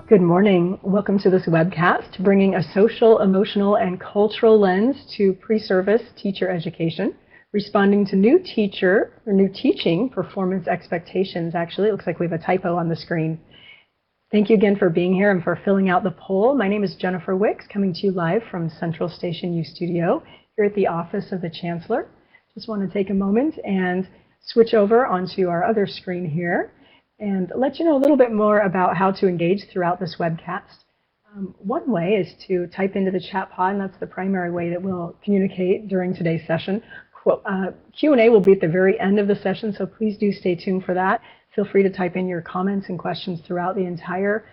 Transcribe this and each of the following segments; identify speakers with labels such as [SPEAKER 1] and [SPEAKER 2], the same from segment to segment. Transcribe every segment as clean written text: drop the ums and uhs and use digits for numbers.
[SPEAKER 1] Good morning. Welcome to this webcast, bringing a social, emotional, and cultural lens to pre-service teacher education, responding to new teaching performance expectations. Actually, it looks like we have a typo on the screen. Thank you again for being here and for filling out the poll. My name is Jennifer Wicks, coming to you live from Central Station U Studio here at the Office of the Chancellor. Just want to take a moment and switch over onto our other screen here and let you know a little bit more about how to engage throughout this webcast. One way is to type into the chat pod, and that's the primary way that we'll communicate during today's session. Q&A will be at the very end of the session, so please do stay tuned for that. Feel free to type in your comments and questions throughout the entire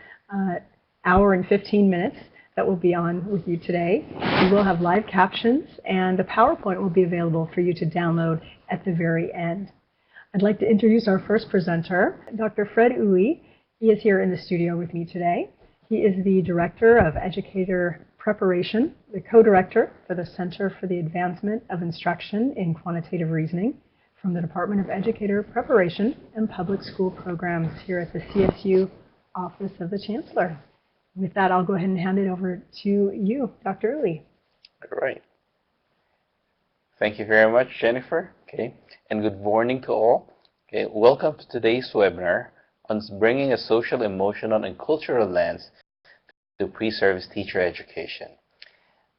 [SPEAKER 1] hour and 15 minutes that will be on with you today. We will have live captions, and a PowerPoint will be available for you to download at the very end. I'd like to introduce our first presenter, Dr. Fred Uwe. He is here in the studio with me today. He is the Director of Educator Preparation, the Co-Director for the Center for the Advancement of Instruction in Quantitative Reasoning from the Department of Educator Preparation and Public School Programs here at the CSU Office of the Chancellor. With that, I'll go ahead and hand it over to you, Dr. Uwe.
[SPEAKER 2] All right. Thank you very much, Jennifer. Okay, and good morning to all. Okay, welcome to today's webinar on bringing a social, emotional, and cultural lens to pre-service teacher education.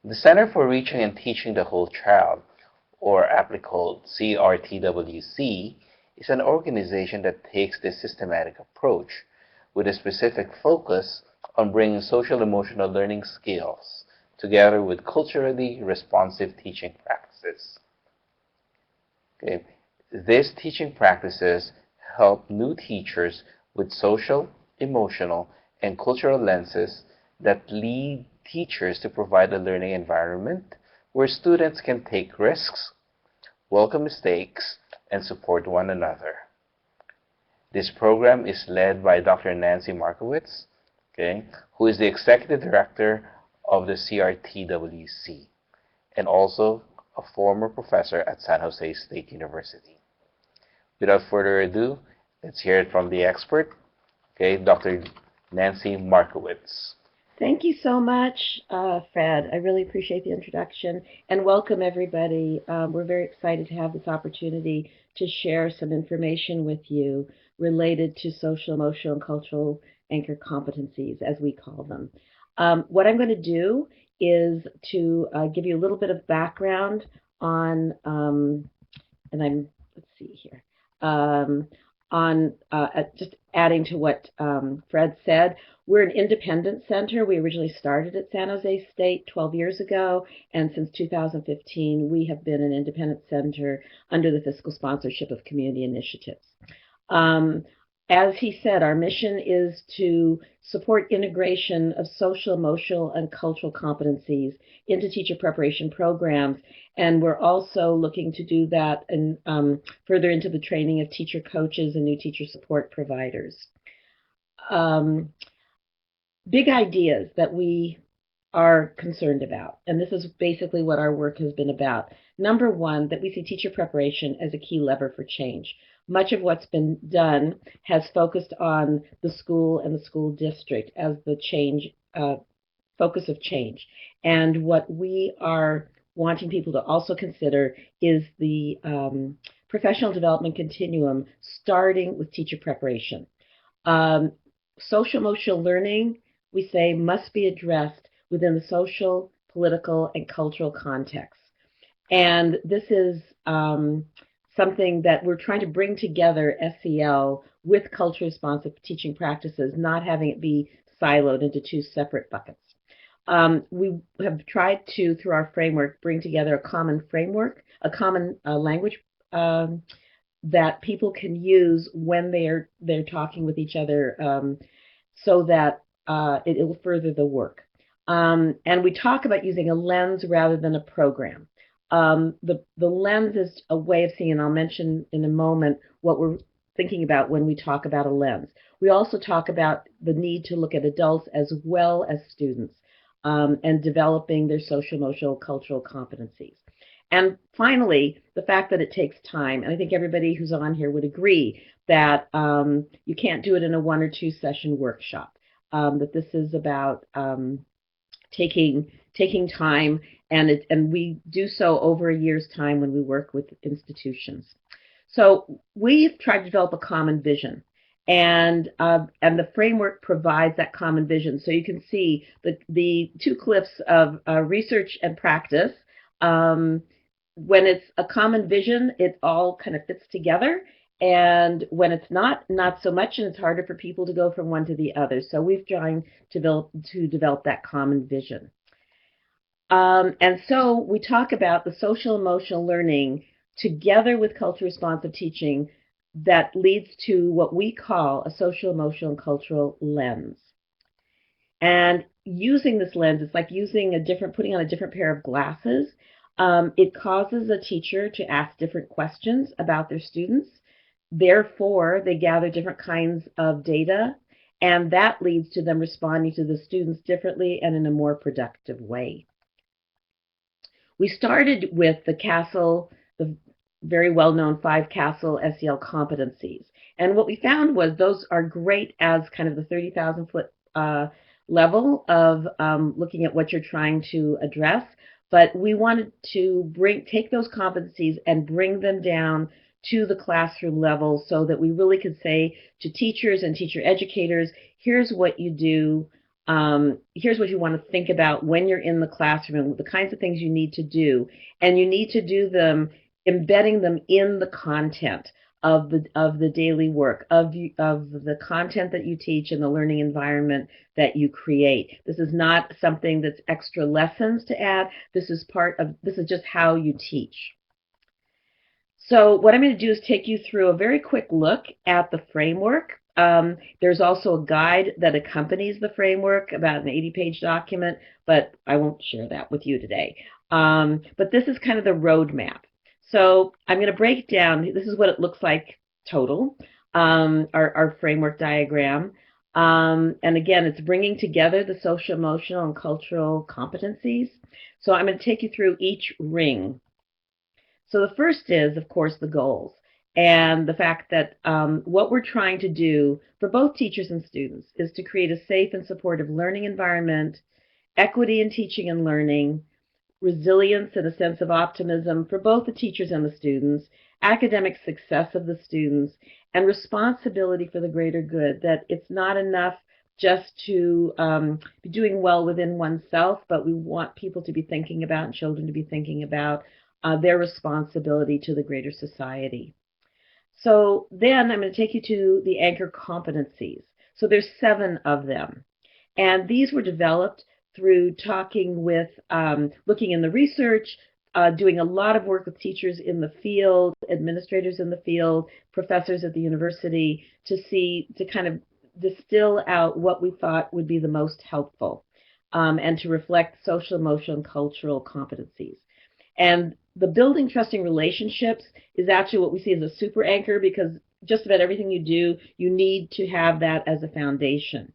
[SPEAKER 2] The Center for Reaching and Teaching the Whole Child, or aptly called CRTWC, is an organization that takes this systematic approach with a specific focus on bringing social emotional learning skills together with culturally responsive teaching practices. Okay. These teaching practices help new teachers with social, emotional, and cultural lenses that lead teachers to provide a learning environment where students can take risks, welcome mistakes, and support one another. This program is led by Dr. Nancy Markowitz, okay, who is the Executive Director of the CRTWC and also a former professor at San Jose State University. Without further ado, let's hear it from the expert, okay, Dr. Nancy Markowitz.
[SPEAKER 3] Thank you so much, Fred. I really appreciate the introduction, and welcome everybody. We're very excited to have this opportunity to share some information with you related to social, emotional, and cultural anchor competencies, as we call them. What I'm going to do is to give you a little bit of background on, let's see here, just adding to what Fred said. We're an independent center. We originally started at San Jose State 12 years ago, and since 2015, we have been an independent center under the fiscal sponsorship of community initiatives. As he said, our mission is to support integration of social, emotional, and cultural competencies into teacher preparation programs, and we're also looking to do that and further into the training of teacher coaches and new teacher support providers. Big ideas that we are concerned about, and this is basically what our work has been about. Number one, that we see teacher preparation as a key lever for change. Much of what's been done has focused on the school and the school district as the change focus of change. And what we are wanting people to also consider is the professional development continuum, starting with teacher preparation. Social emotional learning, we say, must be addressed within the social, political, and cultural context. And this is something that we're trying to bring together SEL with culturally responsive teaching practices, not having it be siloed into two separate buckets. We have tried to, through our framework, bring together a common framework, a common language that people can use when they're talking with each other, so that it will further the work. And we talk about using a lens rather than a program. The lens is a way of seeing, and I'll mention in a moment what we're thinking about when we talk about a lens. We also talk about the need to look at adults as well as students and developing their social, emotional, cultural competencies. And finally, the fact that it takes time, and I think everybody who's on here would agree that you can't do it in a 1 or 2 session workshop. that this is about taking time, and we do so over a year's time when we work with institutions. So we've tried to develop a common vision, and the framework provides that common vision. So you can see the two cliffs of research and practice. When it's a common vision, it all kind of fits together. And when it's not so much, and it's harder for people to go from one to the other. So we've tried to develop that common vision. And so we talk about the social emotional learning together with culture responsive teaching that leads to what we call a social emotional and cultural lens. And using this lens, it's like putting on a different pair of glasses. It causes a teacher to ask different questions about their students. Therefore, they gather different kinds of data, and that leads to them responding to the students differently and in a more productive way. We started with the very well-known 5 Castle SEL competencies. And what we found was those are great as kind of the 30,000-foot level of looking at what you're trying to address. But we wanted to take those competencies and bring them down to the classroom level so that we really could say to teachers and teacher educators, here's what you do. Here's what you want to think about when you're in the classroom, the kinds of things you need to do, and you need to do them embedding them in the content of the daily work, of the content that you teach and the learning environment that you create. This is not something that's extra lessons to add. This is just how you teach. So what I'm going to do is take you through a very quick look at the framework. There's also a guide that accompanies the framework, about an 80-page document, but I won't share that with you today. But this is kind of the roadmap. So I'm going to break down, this is what it looks like total, our framework diagram. And again, it's bringing together the social, emotional, and cultural competencies. So I'm going to take you through each ring. So the first is, of course, the goals, and the fact that what we're trying to do for both teachers and students is to create a safe and supportive learning environment, equity in teaching and learning, resilience and a sense of optimism for both the teachers and the students, academic success of the students, and responsibility for the greater good, that it's not enough just to be doing well within oneself, but we want people to be thinking about, and children to be thinking about, their responsibility to the greater society. So then I'm going to take you to the anchor competencies. So there's 7 of them. And these were developed through talking with, looking in the research, doing a lot of work with teachers in the field, administrators in the field, professors at the university, to kind of distill out what we thought would be the most helpful, and to reflect social, emotional, and cultural competencies. And the building trusting relationships is actually what we see as a super anchor, because just about everything you do, you need to have that as a foundation.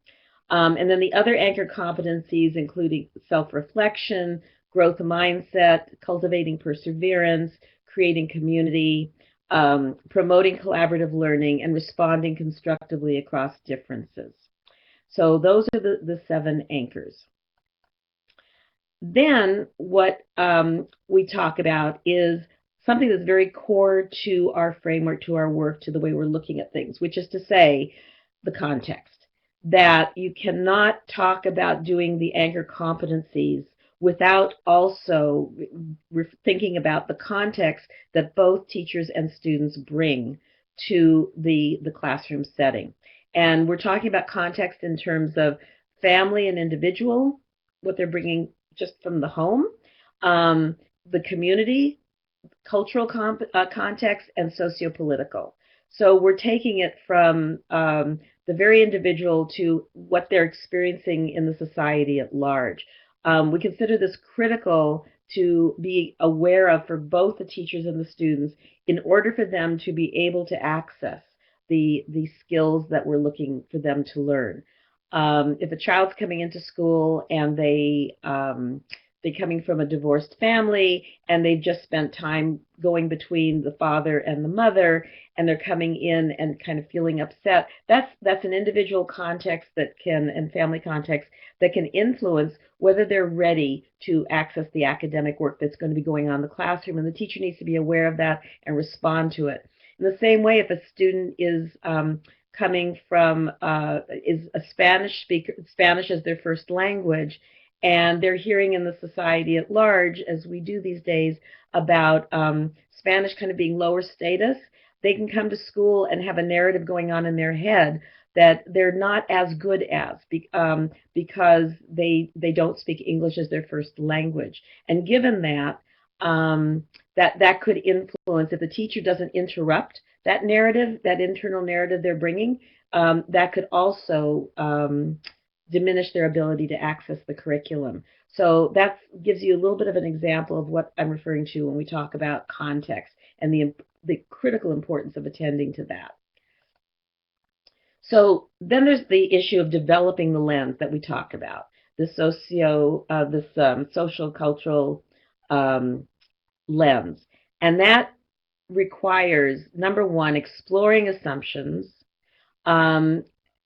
[SPEAKER 3] And then the other anchor competencies, including self-reflection, growth mindset, cultivating perseverance, creating community, promoting collaborative learning, and responding constructively across differences. So those are the 7 anchors. Then what we talk about is something that's very core to our framework, to our work, to the way we're looking at things, which is to say the context. That you cannot talk about doing the anchor competencies without also thinking about the context that both teachers and students bring to the classroom setting. And we're talking about context in terms of family and individual, what they're bringing just from the home, the community, cultural context, and socio-political. So we're taking it from the very individual to what they're experiencing in the society at large. We consider this critical to be aware of for both the teachers and the students in order for them to be able to access the skills that we're looking for them to learn. If a child's coming into school and they're coming from a divorced family, and they've just spent time going between the father and the mother, and they're coming in and kind of feeling upset. That's an individual context that can, and family context, that can influence whether they're ready to access the academic work that's going to be going on in the classroom, and the teacher needs to be aware of that and respond to it. In the same way, if a student is coming from is a Spanish speaker, Spanish as their first language, and they're hearing in the society at large, as we do these days, about Spanish kind of being lower status, they can come to school and have a narrative going on in their head that they're not as good as because they don't speak English as their first language. And given that, that could influence, if the teacher doesn't interrupt that narrative, that internal narrative they're bringing, that could also diminish their ability to access the curriculum. So that gives you a little bit of an example of what I'm referring to when we talk about context and the critical importance of attending to that. So then there's the issue of developing the lens that we talked about, the social cultural lens, and that requires, number one, exploring assumptions.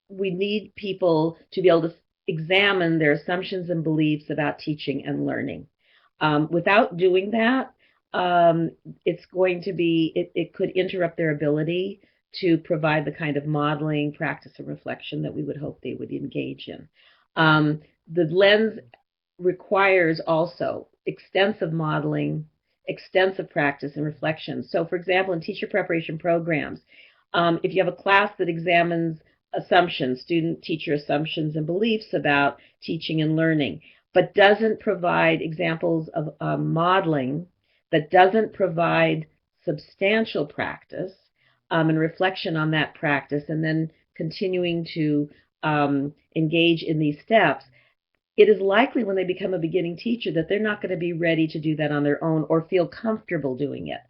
[SPEAKER 3] We need people to be able to examine their assumptions and beliefs about teaching and learning. Without doing that, it's going to be, it could interrupt their ability to provide the kind of modeling, practice, and reflection that we would hope they would engage in. The lens requires also extensive modeling, extensive practice, and reflection. So, for example, in teacher preparation programs, if you have a class that examines assumptions, student-teacher assumptions and beliefs about teaching and learning, but doesn't provide examples of modeling, that doesn't provide substantial practice and reflection on that practice, and then continuing to engage in these steps, it is likely when they become a beginning teacher that they're not going to be ready to do that on their own or feel comfortable doing it.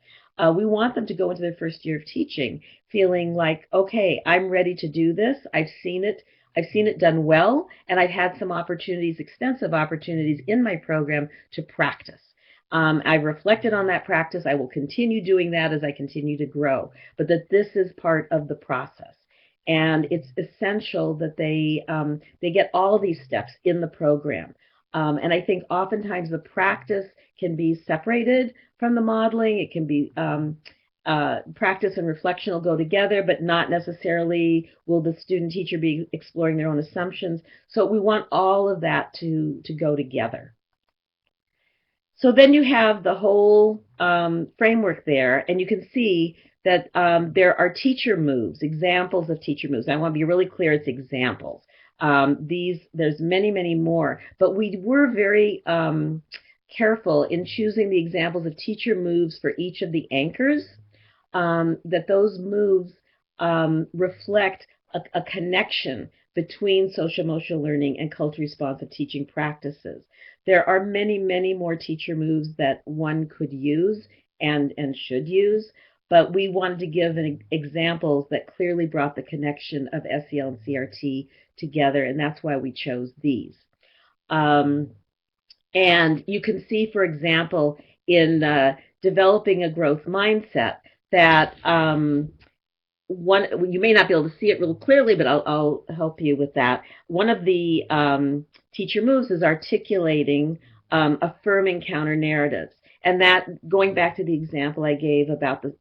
[SPEAKER 3] We want them to go into their first year of teaching feeling like, okay, I'm ready to do this. I've seen it done well, and I've had some opportunities, extensive opportunities in my program to practice. I've reflected on that practice. I will continue doing that as I continue to grow, but that this is part of the process. And it's essential that they get all these steps in the program. And I think oftentimes the practice can be separated from the modeling. It can be practice and reflection will go together, but not necessarily will the student teacher be exploring their own assumptions. So we want all of that to go together. So then you have the whole framework there, and you can see that there are teacher moves, examples of teacher moves. I want to be really clear, it's examples. There's many, many more, but we were very careful in choosing the examples of teacher moves for each of the anchors, that those moves reflect a connection between social emotional learning and culturally responsive teaching practices. There are many, many more teacher moves that one could use and should use, but we wanted to give examples that clearly brought the connection of SEL and CRT together, and that's why we chose these. And you can see, for example, in developing a growth mindset, that you may not be able to see it real clearly, but I'll help you with that. One of the teacher moves is articulating affirming counter narratives. And that, going back to the example I gave about the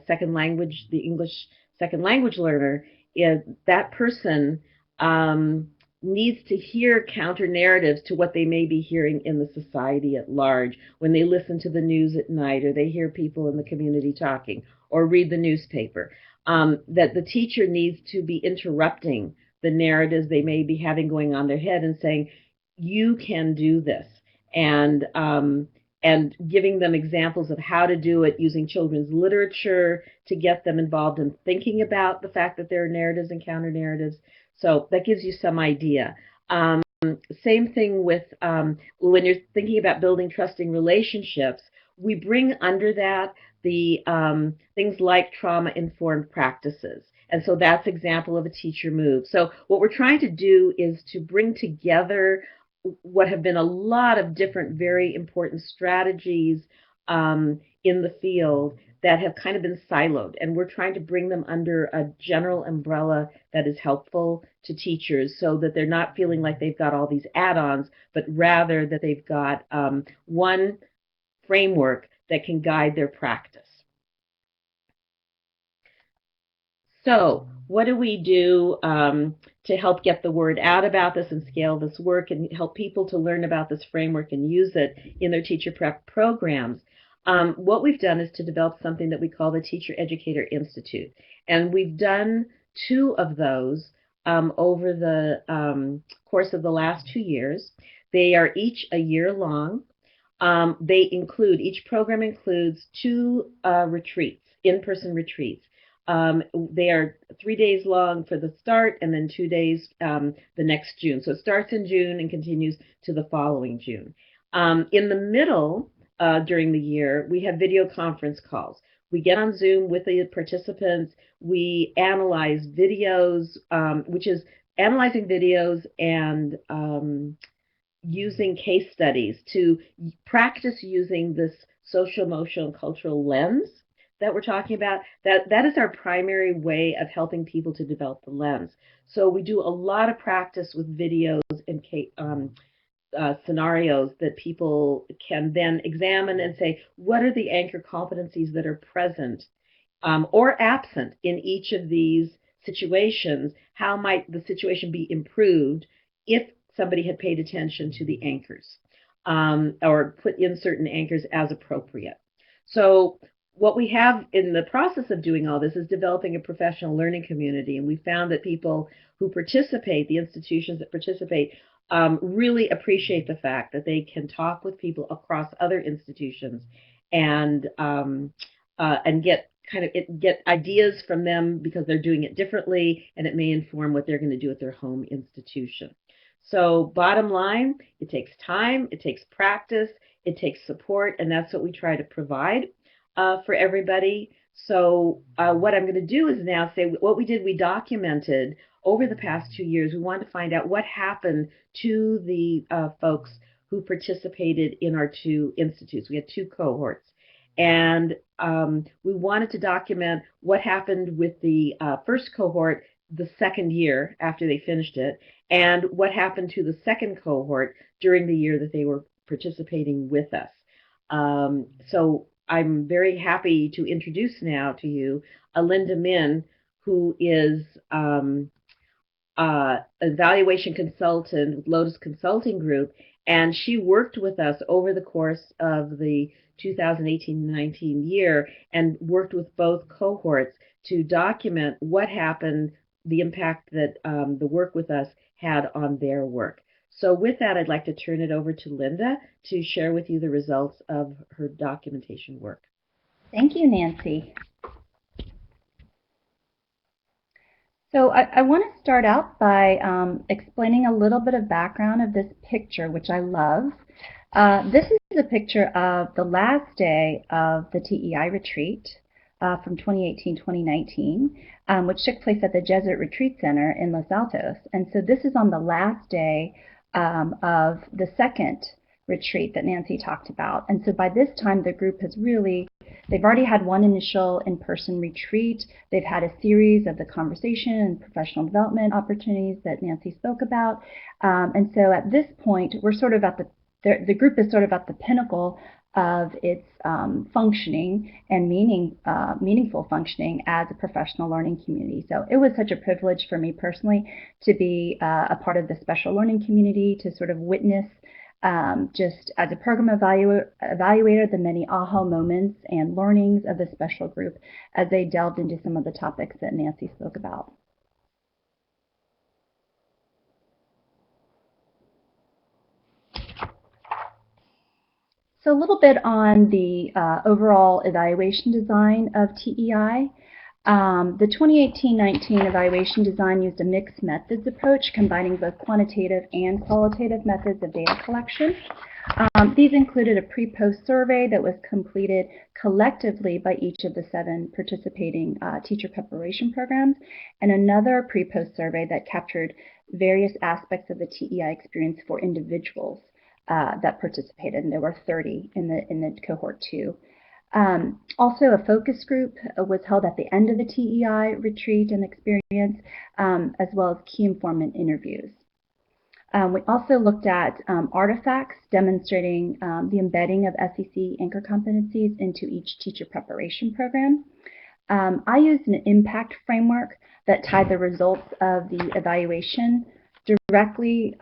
[SPEAKER 3] second language, the English second language learner, is that person needs to hear counter narratives to what they may be hearing in the society at large when they listen to the news at night, or they hear people in the community talking, or read the newspaper. That the teacher needs to be interrupting the narratives they may be having going on in their head and saying, you can do this, and giving them examples of how to do it using children's literature to get them involved in thinking about the fact that there are narratives and counter narratives. So that gives you some idea. Same thing with when you're thinking about building trusting relationships, we bring under that the things like trauma-informed practices. And so that's an example of a teacher move. So what we're trying to do is to bring together what have been a lot of different very important strategies in the field that have kind of been siloed, and we're trying to bring them under a general umbrella that is helpful to teachers so that they're not feeling like they've got all these add-ons, but rather that they've got one framework that can guide their practice. So what do we do to help get the word out about this and scale this work and help people to learn about this framework and use it in their teacher prep programs? What we've done is to develop something that we call the Teacher Educator Institute. And we've done 2 of those over the course of the last 2 years. They are each a year long. Each program includes 2 retreats, in-person retreats. They are 3 days long for the start and then 2 days the next June. So it starts in June and continues to the following June. In the middle, during the year, we have video conference calls. We get on Zoom with the participants. We analyze videos, which is analyzing videos and using case studies to practice using this social, emotional, and cultural lens that we're talking about. That is our primary way of helping people to develop the lens. So we do a lot of practice with videos and scenarios that people can then examine and say, what are the anchor competencies that are present or absent in each of these situations? How might the situation be improved if somebody had paid attention to the anchors or put in certain anchors as appropriate? So what we have in the process of doing all this is developing a professional learning community, and we found that people who participate, the institutions that participate, really appreciate the fact that they can talk with people across other institutions and get ideas from them because they're doing it differently, and it may inform what they're going to do at their home institution. So bottom line, it takes time, it takes practice, it takes support, and that's what we try to provide for everybody. So what I'm going to do is now say what we did, we documented over the past 2 years. We wanted to find out what happened to the folks who participated in our 2 institutes. We had 2 cohorts. And we wanted to document what happened with the first cohort the second year after they finished it, and what happened to the second cohort during the year that they were participating with us. So I'm very happy to introduce now to you Linda Min, who is evaluation consultant with Lotus Consulting Group, and she worked with us over the course of the 2018-19 year and worked with both cohorts to document what happened, the impact that the work with us had on their work. So with that, I'd like to turn it over to Linda to share with you the results of her documentation work.
[SPEAKER 4] Thank you, Nancy. So I want to start out by explaining a little bit of background of this picture, which I love. This is a picture of the last day of the TEI retreat from 2018-2019, which took place at the Jesuit Retreat Center in Los Altos. And so this is on the last day of the second retreat that Nancy talked about. And so by this time, the group has really, they've already had one initial in-person retreat. They've had a series of the conversation and professional development opportunities that Nancy spoke about. And so at this point, we're sort of at the group is sort of at the pinnacle of its functioning and meaningful functioning as a professional learning community. So it was such a privilege for me personally to be a part of the special learning community, to sort of witness just as a program evaluator the many aha moments and learnings of the special group as they delved into some of the topics that Nancy spoke about. So a little bit on the overall evaluation design of TEI. The 2018-19 evaluation design used a mixed methods approach, combining both quantitative and qualitative methods of data collection. These included a pre-post survey that was completed collectively by each of the 7 participating teacher preparation programs, and another pre-post survey that captured various aspects of the TEI experience for individuals that participated, and there were 30 in the cohort 2. Also, a focus group was held at the end of the TEI retreat and experience, as well as key informant interviews. We also looked at artifacts demonstrating the embedding of SEC anchor competencies into each teacher preparation program. I used an impact framework that tied the results of the evaluation directly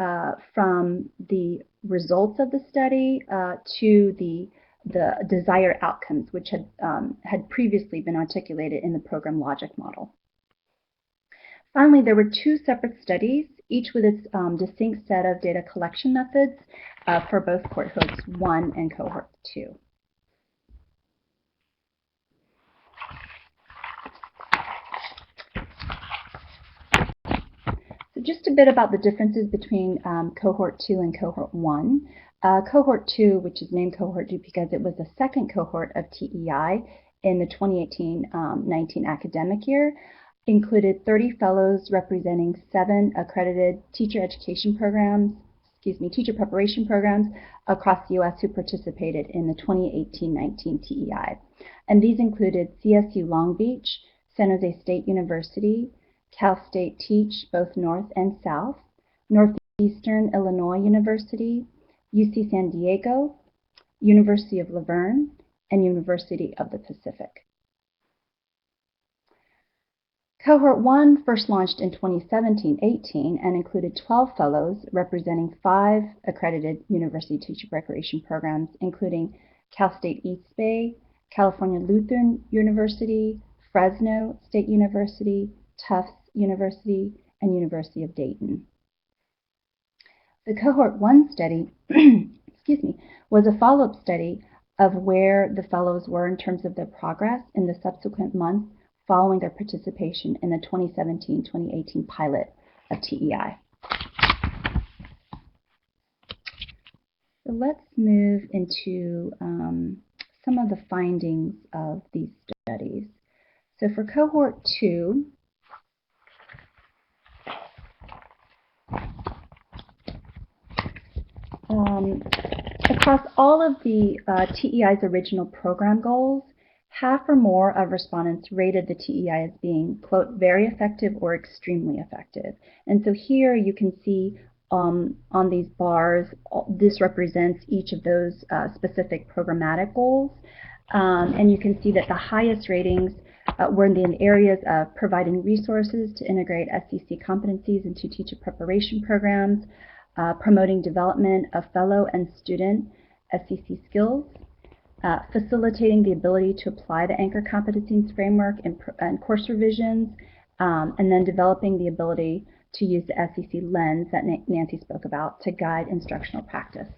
[SPEAKER 4] from the results of the study to the desired outcomes, which had previously been articulated in the program logic model. Finally, there were 2 separate studies, each with its distinct set of data collection methods for both cohorts 1 and cohort 2. So just a bit about the differences between cohort 2 and cohort 1. Cohort 2, which is named cohort 2 because it was the second cohort of TEI in the 2018-19 academic year, included 30 fellows representing 7 accredited teacher preparation programs across the U.S. who participated in the 2018-19 TEI. And these included CSU Long Beach, San Jose State University, Cal State Teach, both North and South, Northeastern Illinois University, UC San Diego, University of Laverne, and University of the Pacific. Cohort 1 first launched in 2017-18 and included 12 fellows representing 5 accredited university teacher preparation programs, including Cal State East Bay, California Lutheran University, Fresno State University, Tufts University, and University of Dayton. The Cohort 1 study was a follow-up study of where the fellows were in terms of their progress in the subsequent months following their participation in the 2017-2018 pilot of TEI. So let's move into some of the findings of these studies. So for Cohort 2, across all of the TEI's original program goals, half or more of respondents rated the TEI as being, quote, very effective or extremely effective. And so here you can see on these bars, this represents each of those specific programmatic goals. And you can see that the highest ratings were in the areas of providing resources to integrate SEC competencies into teacher preparation programs, promoting development of fellow and student SEC skills, facilitating the ability to apply the anchor competencies framework in course revisions, and then developing the ability to use the SEC lens that Nancy spoke about to guide instructional practice.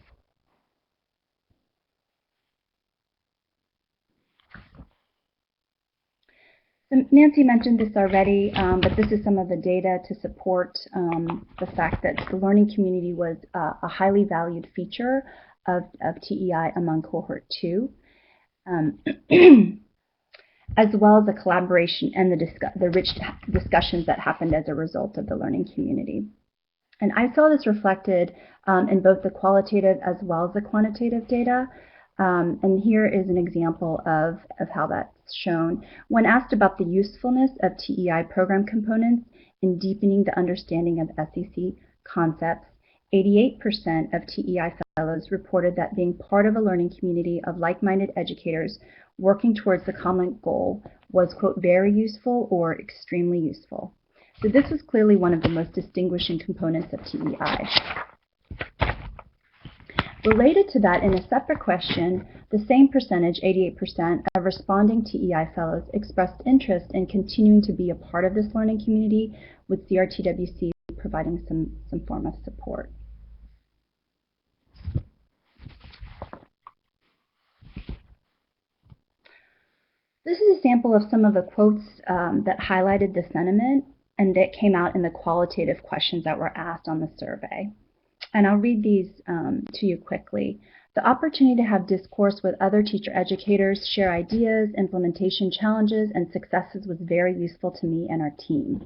[SPEAKER 4] So Nancy mentioned this already, but this is some of the data to support the fact that the learning community was a highly valued feature of TEI among Cohort 2, as well as the collaboration and the rich discussions that happened as a result of the learning community. And I saw this reflected in both the qualitative as well as the quantitative data. And here is an example of how that's shown. When asked about the usefulness of TEI program components in deepening the understanding of SEC concepts, 88% of TEI fellows reported that being part of a learning community of like-minded educators working towards the common goal was, quote, very useful or extremely useful. So this was clearly one of the most distinguishing components of TEI. Related to that, in a separate question, the same percentage, 88%, of responding TEI fellows expressed interest in continuing to be a part of this learning community, with CRTWC providing some form of support. This is a sample of some of the quotes that highlighted the sentiment and that came out in the qualitative questions that were asked on the survey. And I'll read these to you quickly. The opportunity to have discourse with other teacher educators, share ideas, implementation challenges, and successes was very useful to me and our team.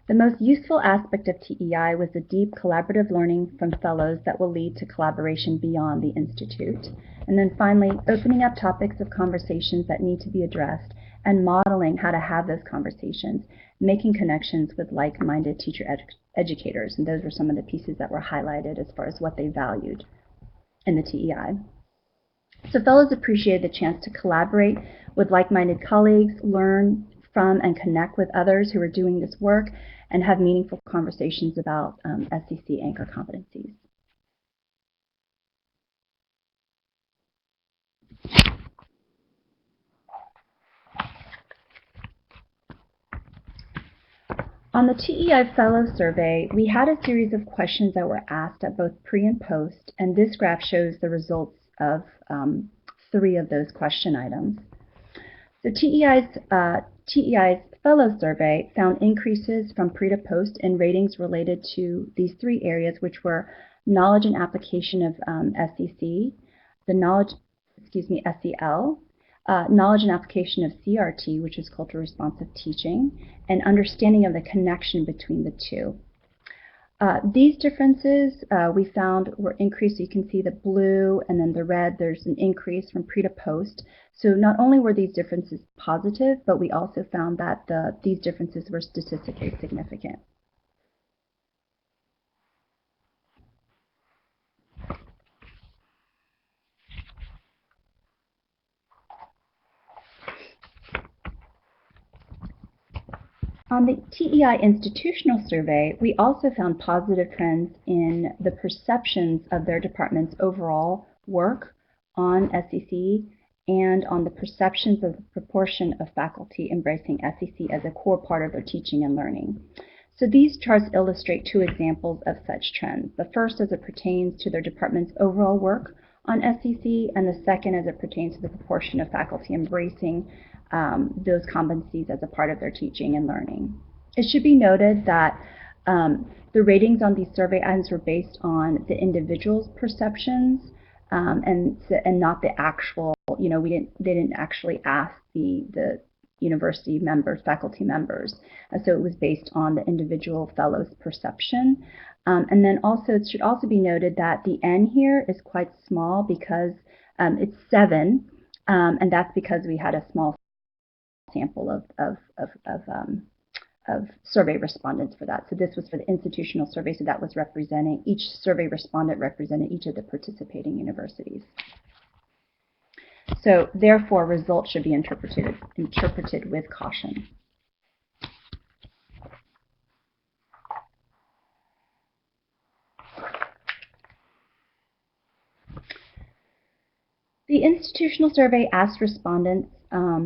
[SPEAKER 4] The most useful aspect of TEI was the deep collaborative learning from fellows that will lead to collaboration beyond the Institute. And then finally, opening up topics of conversations that need to be addressed and modeling how to have those conversations, making connections with like-minded teacher educators. And those were some of the pieces that were highlighted as far as what they valued in the TEI. So fellows appreciated the chance to collaborate with like-minded colleagues, learn from and connect with others who are doing this work, and have meaningful conversations about SEC anchor competencies. On the TEI Fellow Survey, we had a series of questions that were asked at both pre and post, and this graph shows the results of 3 of those question items. The TEI's Fellow Survey found increases from pre to post in ratings related to these 3 areas, which were knowledge and application of SEC, SEL, knowledge and application of CRT, which is culturally responsive teaching, and understanding of the connection between the 2. These differences we found were increased. So you can see the blue and then the red, there's an increase from pre to post. So not only were these differences positive, but we also found that these differences were statistically significant. On the TEI Institutional Survey, we also found positive trends in the perceptions of their department's overall work on SEC and on the perceptions of the proportion of faculty embracing SEC as a core part of their teaching and learning. So these charts illustrate 2 examples of such trends. The first as it pertains to their department's overall work on SEC, and the second as it pertains to the proportion of faculty embracing those competencies as a part of their teaching and learning. It should be noted that the ratings on these survey items were based on the individual's perceptions and not the actual, they didn't actually ask the university members, faculty members. So it was based on the individual fellow's perception. And then also, it should also be noted that the N here is quite small because it's 7, and that's because we had a small sample of survey respondents for that. So this was for the institutional survey, so that was representing, each survey respondent represented each of the participating universities. So therefore, results should be interpreted with caution. The institutional survey asked respondents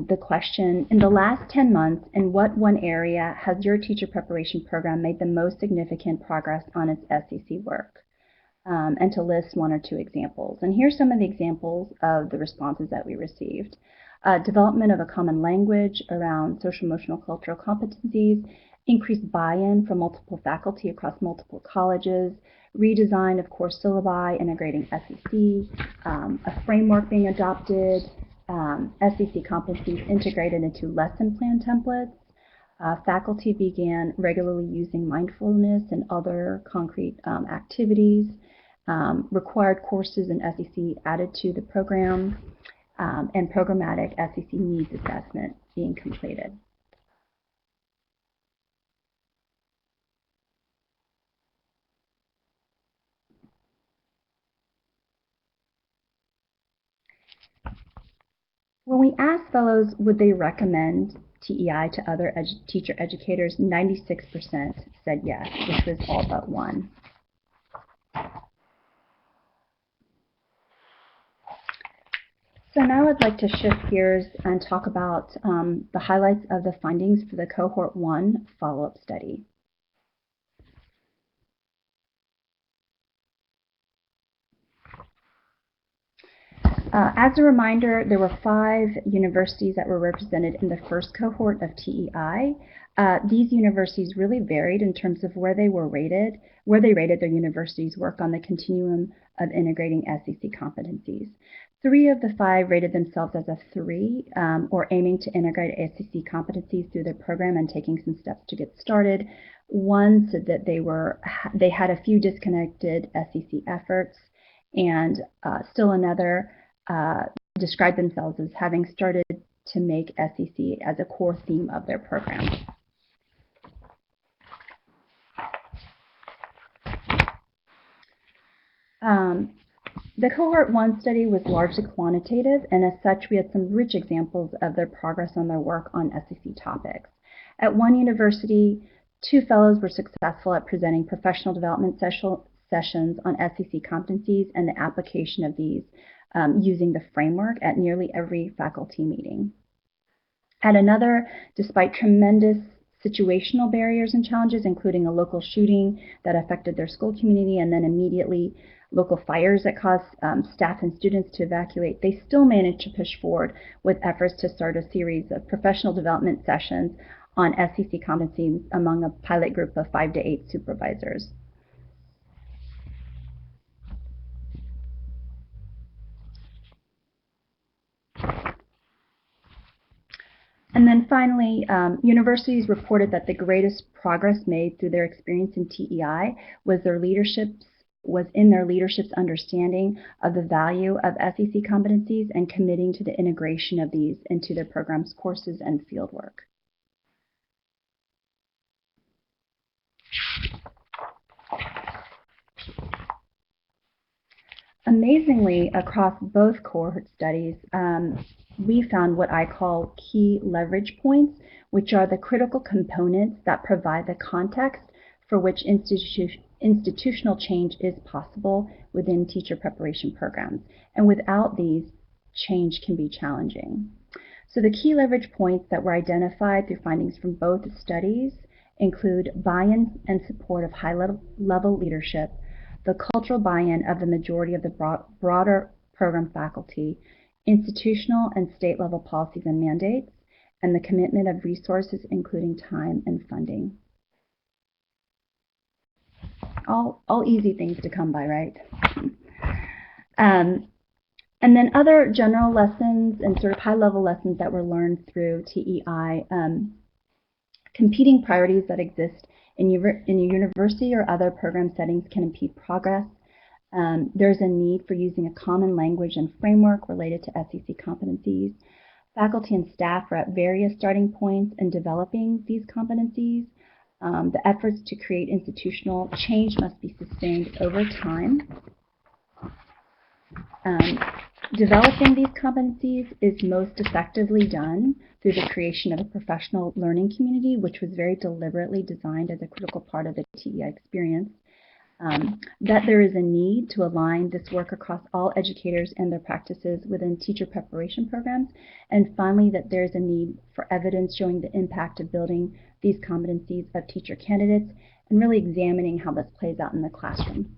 [SPEAKER 4] the question, in the last 10 months, in what one area has your teacher preparation program made the most significant progress on its SEC work? And to list 1 or 2 examples. And here's some of the examples of the responses that we received. Development of a common language around social, emotional, cultural competencies, increased buy-in from multiple faculty across multiple colleges, redesign of course syllabi integrating SEC, a framework being adopted, SEC competencies integrated into lesson plan templates. Faculty began regularly using mindfulness and other concrete activities. Required courses in SEC added to the program, and programmatic SEC needs assessment being completed. When we asked fellows would they recommend TEI to other teacher educators, 96% said yes, which was all but 1. So now I'd like to shift gears and talk about the highlights of the findings for the Cohort 1 follow-up study. As a reminder, there were 5 universities that were represented in the first cohort of TEI. These universities really varied in terms of where they rated their university's work on the continuum of integrating SEC competencies. 3 of the 5 rated themselves as a 3, or aiming to integrate SEC competencies through their program and taking some steps to get started. One said that they had a few disconnected SEC efforts, and still another described themselves as having started to make SEC as a core theme of their program. The Cohort 1 study was largely quantitative, and as such, we had some rich examples of their progress on their work on SEC topics. At one university, 2 fellows were successful at presenting professional development sessions on SEC competencies and the application of these using the framework at nearly every faculty meeting. At another, despite tremendous situational barriers and challenges, including a local shooting that affected their school community and then immediately local fires that caused staff and students to evacuate, they still managed to push forward with efforts to start a series of professional development sessions on SEC competencies among a pilot group of 5 to 8 supervisors. And then finally, universities reported that the greatest progress made through their experience in TEI was in their leadership's understanding of the value of SEC competencies and committing to the integration of these into their program's courses and fieldwork. Amazingly, across both cohort studies, we found what I call key leverage points, which are the critical components that provide the context for which institutional change is possible within teacher preparation programs. And without these, change can be challenging. So the key leverage points that were identified through findings from both studies include buy-in and support of high-level leadership, the cultural buy-in of the majority of the broader program faculty, institutional and state-level policies and mandates, and the commitment of resources, including time and funding. All easy things to come by, right? And then other general lessons and sort of high-level lessons that were learned through TEI, competing priorities that exist in a university or other program settings can impede progress. There's a need for using a common language and framework related to SEC competencies. Faculty and staff are at various starting points in developing these competencies. The efforts to create institutional change must be sustained over time. Developing these competencies is most effectively done through the creation of a professional learning community, which was very deliberately designed as a critical part of the TEI experience. That there is a need to align this work across all educators and their practices within teacher preparation programs. And finally, that there is a need for evidence showing the impact of building these competencies of teacher candidates and really examining how this plays out in the classroom.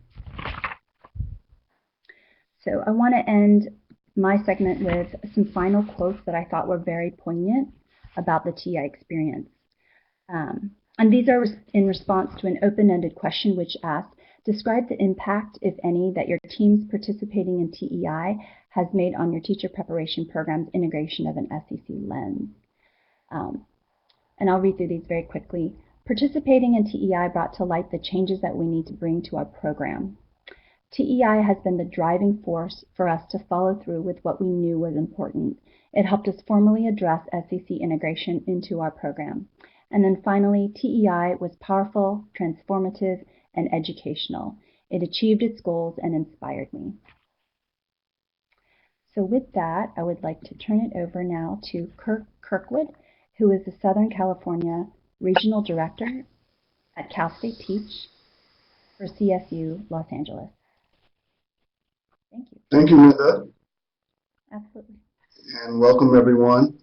[SPEAKER 4] So I want to end my segment with some final quotes that I thought were very poignant about the TEI experience. And these are in response to an open-ended question which asked, describe the impact, if any, that your teams participating in TEI has made on your teacher preparation program's integration of an SEC lens. And I'll read through these very quickly. Participating in TEI brought to light the changes that we need to bring to our program. TEI has been the driving force for us to follow through with what we knew was important. It helped us formally address SEC integration into our program. And then finally, TEI was powerful, transformative, and educational. It achieved its goals and inspired me. So with that, I would like to turn it over now to Kirk Kirkwood, who is the Southern California Regional Director at Cal State Teach for CSU Los Angeles. Thank you.
[SPEAKER 5] Thank you, Linda.
[SPEAKER 4] Absolutely.
[SPEAKER 5] And welcome, everyone.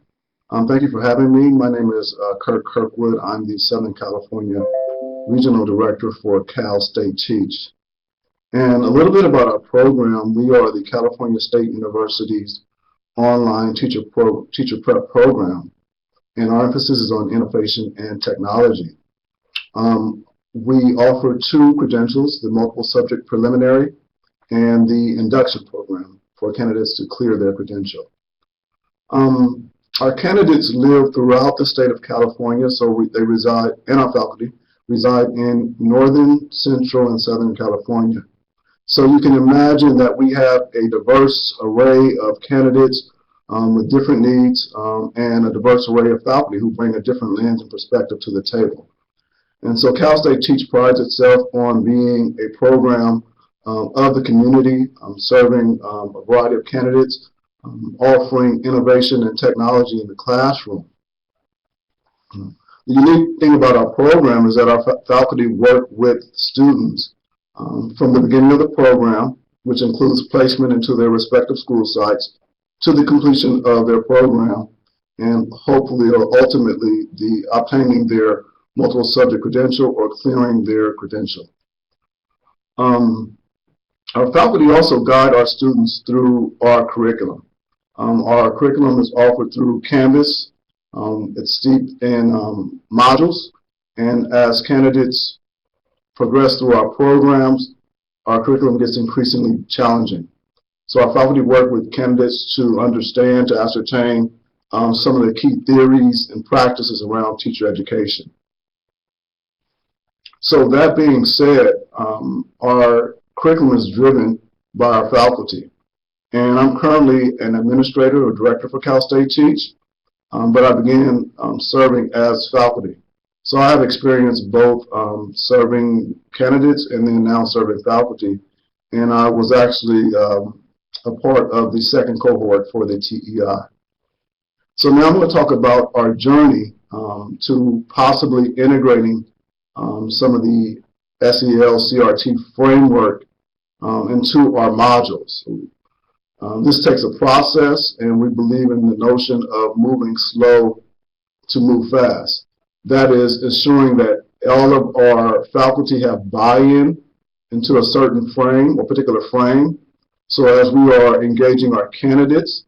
[SPEAKER 5] Thank you for having me. My name is Kirk Kirkwood. I'm the Southern California Regional Director for Cal State Teach. And a little bit about our program. We are the California State University's online teacher prep program. And our emphasis is on innovation and technology. We offer 2 credentials, the multiple subject preliminary and the induction program for candidates to clear their credential. Our candidates live throughout the state of California, so they reside in our faculty, reside in Northern, Central, and Southern California. So you can imagine that we have a diverse array of candidates with different needs and a diverse array of faculty who bring a different lens and perspective to the table. And so Cal State Teach prides itself on being a program of the community, serving a variety of candidates, offering innovation and technology in the classroom. The unique thing about our program is that our faculty work with students from the beginning of the program, which includes placement into their respective school sites, to the completion of their program, and hopefully or ultimately the obtaining their multiple subject credential or clearing their credential. Our faculty also guide our students through our curriculum. Our curriculum is offered through Canvas. It's steeped in modules, and as candidates progress through our programs, our curriculum gets increasingly challenging. So our faculty work with candidates to understand, to ascertain some of the key theories and practices around teacher education. So that being said, our curriculum is driven by our faculty. And I'm currently an administrator or director for Cal State Teach, but I began serving as faculty. So I have experience both serving candidates and then now serving faculty. And I was actually a part of the second cohort for the TEI. So now I'm going to talk about our journey to possibly integrating some of the SEL CRT framework into our modules. This takes a process, and we believe in the notion of moving slow to move fast. That is ensuring that all of our faculty have buy-in into a certain frame or particular frame. So as we are engaging our candidates,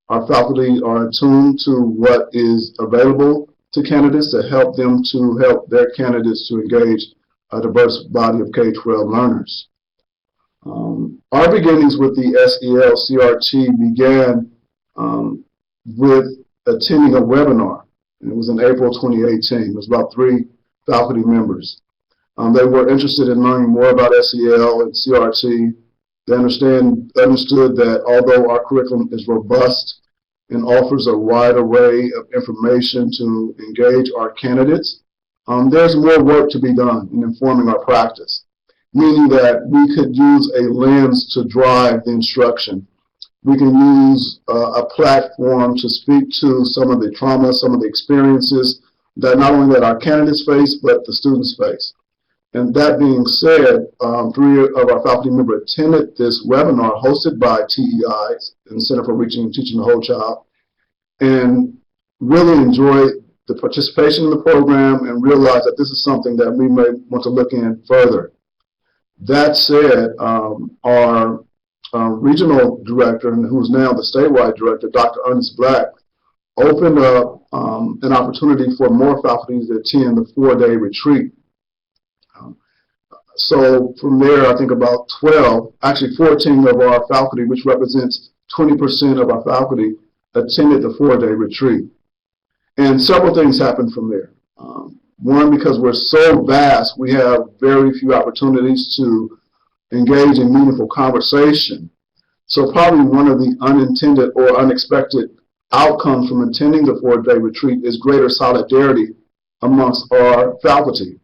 [SPEAKER 5] our faculty are attuned to what is available to candidates to help them to help their candidates to engage a diverse body of K-12 learners. Our beginnings with the SEL CRT began with attending a webinar. It was in April 2018. It was about 3 faculty members. They were interested in learning more about SEL and CRT. They understood that although our curriculum is robust and offers a wide array of information to engage our candidates, there's more work to be done in informing our practice, meaning that we could use a lens to drive the instruction. We can use a platform to speak to some of the trauma, some of the experiences that not only that our candidates face, but the students face. And that being said, 3 of our faculty members attended this webinar hosted by TEI, the Center for Reaching and Teaching the Whole Child, and really enjoyed the participation in the program and realized that this is something that we may want to look in further. That said, our regional director, and who's now the statewide director, Dr. Ernest Black, opened up an opportunity for more faculty to attend the 4-day retreat. So from there, I think about 14 of our faculty, which represents 20% of our faculty, attended the 4-day retreat. And several things happened from there. One, because we're so vast, we have very few opportunities to engage in meaningful conversation. So probably one of the unintended or unexpected outcomes from attending the 4-day retreat is greater solidarity amongst our faculty.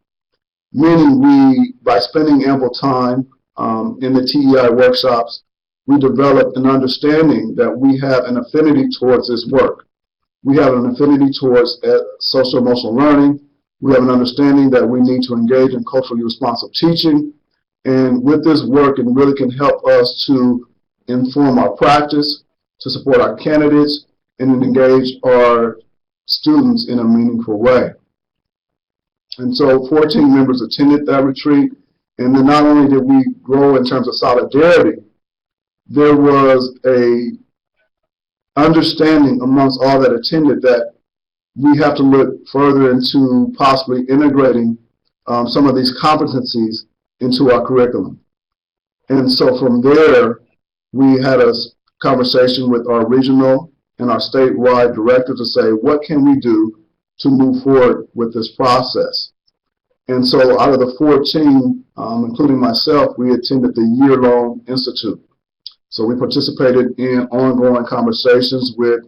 [SPEAKER 5] Meaning we, by spending ample time in the TEI workshops, we developed an understanding that we have an affinity towards this work. We have an affinity towards social emotional learning. We have an understanding that we need to engage in culturally responsive teaching. And with this work, it really can help us to inform our practice, to support our candidates, and engage our students in a meaningful way. And so 14 members attended that retreat, and then not only did we grow in terms of solidarity, there was a understanding amongst all that attended that we have to look further into possibly integrating some of these competencies into our curriculum. And so from there, we had a conversation with our regional and our statewide director to say, what can we do to move forward with this process? And so out of the 14, including myself, we attended the year-long institute. So we participated in ongoing conversations with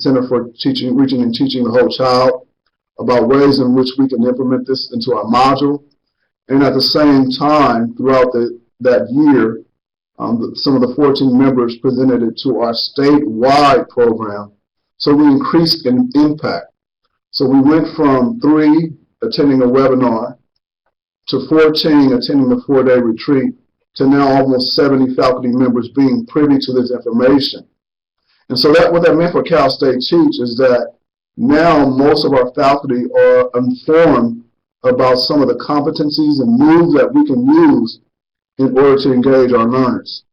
[SPEAKER 5] Center for Teaching, Reaching and Teaching the Whole Child about ways in which we can implement this into our module. And at the same time, throughout that year, some of the 14 members presented it to our statewide program. So we increased in impact. So we went from 3 attending a webinar to 14 attending the 4-day retreat to now almost 70 faculty members being privy to this information. And so what that meant for Cal State Teach is that now most of our faculty are informed about some of the competencies and moves that we can use in order to engage our learners.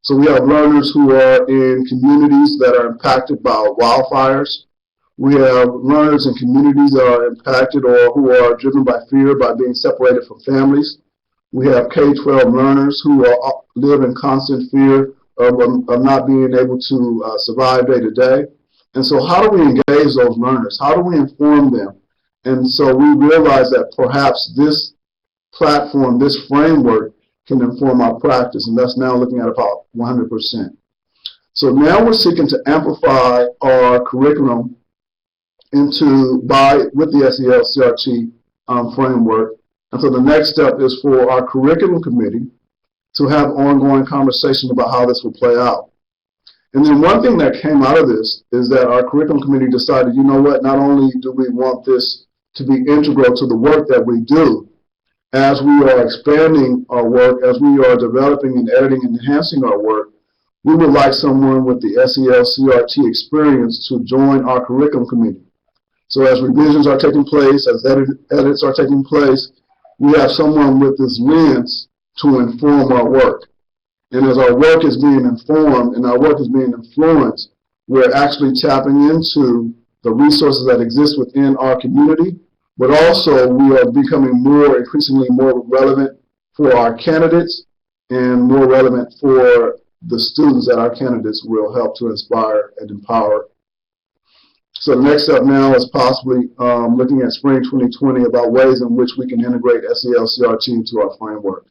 [SPEAKER 5] So we have learners who are in communities that are impacted by wildfires. We have learners in communities that are impacted or who are driven by fear by being separated from families. We have K-12 learners who live in constant fear of not being able to survive day to day. And so how do we engage those learners? How do we inform them? And so we realize that perhaps this platform, this framework, can inform our practice, and that's now looking at about 100%. So now we're seeking to amplify our curriculum with the SEL-CRT framework. And so the next step is for our curriculum committee to have ongoing conversation about how this will play out. And then one thing that came out of this is that our curriculum committee decided, you know what, not only do we want this to be integral to the work that we do, as we are expanding our work, as we are developing and editing and enhancing our work, we would like someone with the SEL-CRT experience to join our curriculum committee. So as revisions are taking place, as edits are taking place, we have someone with this lens to inform our work. And as our work is being informed and our work is being influenced, we're actually tapping into the resources that exist within our community, but also we are becoming increasingly more relevant for our candidates and more relevant for the students that our candidates will help to inspire and empower. So the next step now is possibly looking at spring 2020 about ways in which we can integrate SEL-CRT into our framework.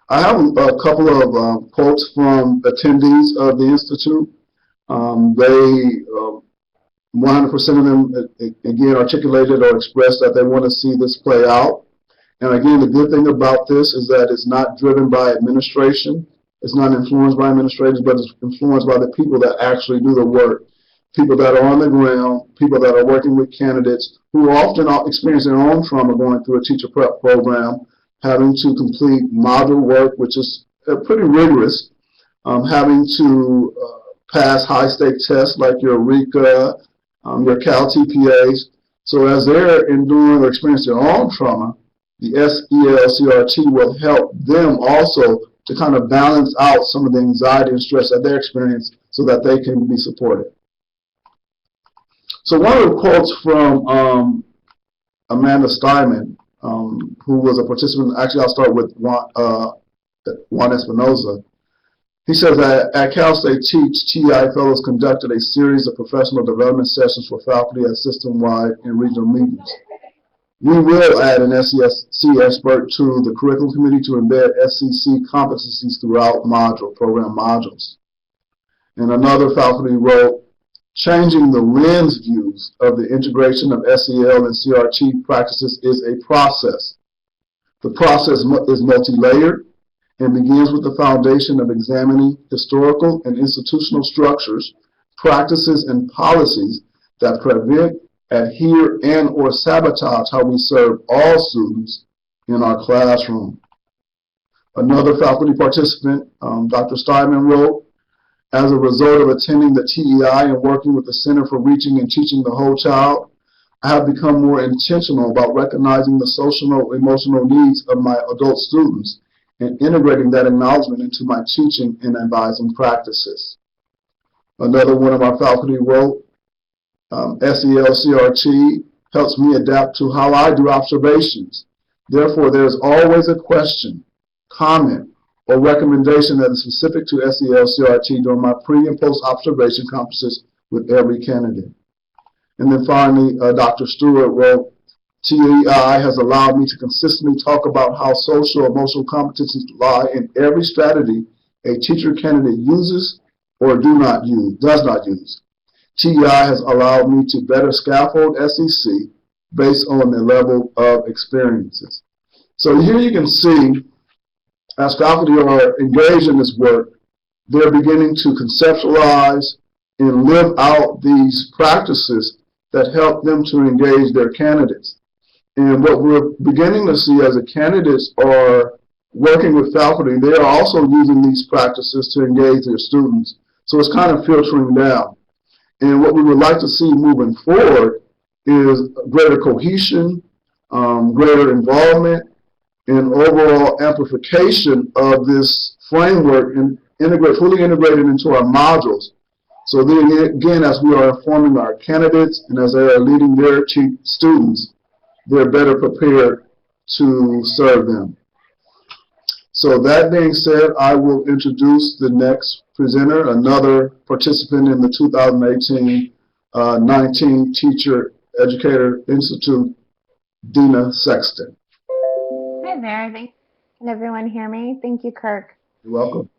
[SPEAKER 5] I have a couple of quotes from attendees of the Institute. 100% of them, again, articulated or expressed that they want to see this play out. And again, the good thing about this is that it's not driven by administration. It's not influenced by administrators, but it's influenced by the people that actually do the work. People that are on the ground, people that are working with candidates who are often experience their own trauma going through a teacher prep program, having to complete module work, which is pretty rigorous, having to pass high-stake tests like your RECA, your Cal TPAs. So as they're enduring or experiencing their own trauma, the SEL-CRT will help them also to kind of balance out some of the anxiety and stress that they experience so that they can be supported. So one of the quotes from Amanda Steinman, who was a participant, actually I'll start with Juan Espinoza. He says that at Cal State Teach, TI fellows conducted a series of professional development sessions for faculty at system-wide and regional meetings. We will add an SEC expert to the curriculum committee to embed SEC competencies throughout program modules. And another faculty wrote, changing the lens views of the integration of SEL and CRT practices is a process. The process is multi-layered and begins with the foundation of examining historical and institutional structures, practices, and policies that prevent, adhere, and or sabotage how we serve all students in our classroom. Another faculty participant, Dr. Steinman, wrote, as a result of attending the TEI and working with the Center for Reaching and Teaching the Whole Child, I have become more intentional about recognizing the social and emotional needs of my adult students and integrating that acknowledgement into my teaching and advising practices. Another one of our faculty wrote, SEL-CRT helps me adapt to how I do observations. Therefore, there is always a question, comment, or recommendation that is specific to SEL-CRT during my pre- and post-observation conferences with every candidate. And then finally, Dr. Stewart wrote, TEI has allowed me to consistently talk about how social emotional competencies lie in every strategy a teacher candidate uses or does not use. TEI has allowed me to better scaffold SEC based on their level of experiences. So here you can see, as faculty are engaged in this work, they're beginning to conceptualize and live out these practices that help them to engage their candidates. And what we're beginning to see as the candidates are working with faculty, they are also using these practices to engage their students. So it's kind of filtering down. And what we would like to see moving forward is greater cohesion, greater involvement, and overall amplification of this framework and fully integrated into our modules. So then again, as we are informing our candidates and as they are leading their students, they're better prepared to serve them. So that being said, I will introduce the next presenter, another participant in the 2018-19 Teacher Educator Institute, Dina Sexton.
[SPEAKER 6] Hi there. Can everyone hear me? Thank you, Kirk.
[SPEAKER 5] You're welcome.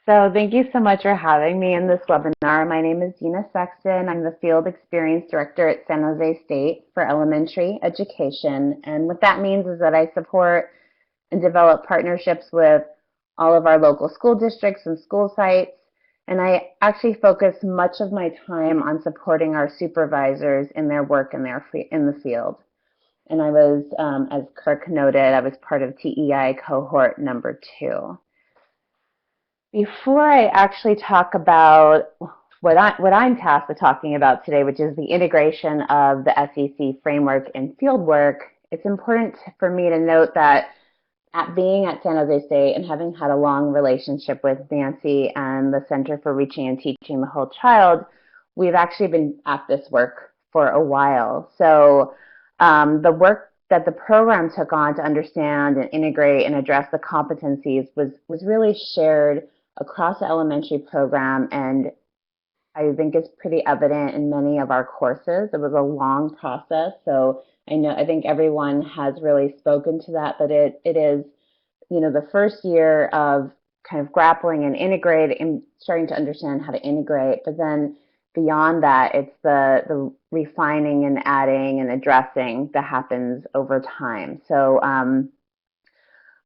[SPEAKER 6] So thank you so much for having me in this webinar. My name is Dina Sexton. I'm the Field Experience Director at San Jose State for Elementary Education. And what that means is that I support and develop partnerships with all of our local school districts and school sites. And I actually focus much of my time on supporting our supervisors in their work in the field. And I was, as Kirk noted, I was part of TEI cohort number 2. Before I actually talk about what I'm tasked with talking about today, which is the integration of the SEC framework and field work, it's important for me to note that being at San Jose State and having had a long relationship with Nancy and the Center for Reaching and Teaching the Whole Child, we've actually been at this work for a while. So the work that the program took on to understand and integrate and address the competencies was really shared across the elementary program, and I think it's pretty evident in many of our courses. It was a long process, so I think everyone has really spoken to that, but it is, the first year of kind of grappling and integrating and starting to understand how to integrate, but then beyond that, it's the refining and adding and addressing that happens over time. So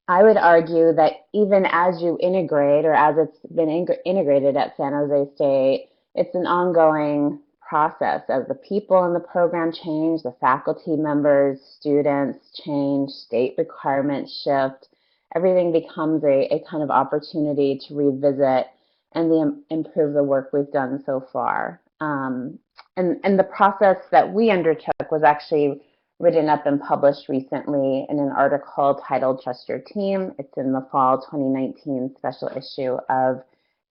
[SPEAKER 6] I would argue that even as you integrate, or as it's been integrated at San Jose State, it's an ongoing process. As the people in the program change, the faculty members, students change, state requirements shift, everything becomes a kind of opportunity to revisit and improve the work we've done so far. And the process that we undertook was actually written up and published recently in an article titled Trust Your Team. It's in the fall 2019 special issue of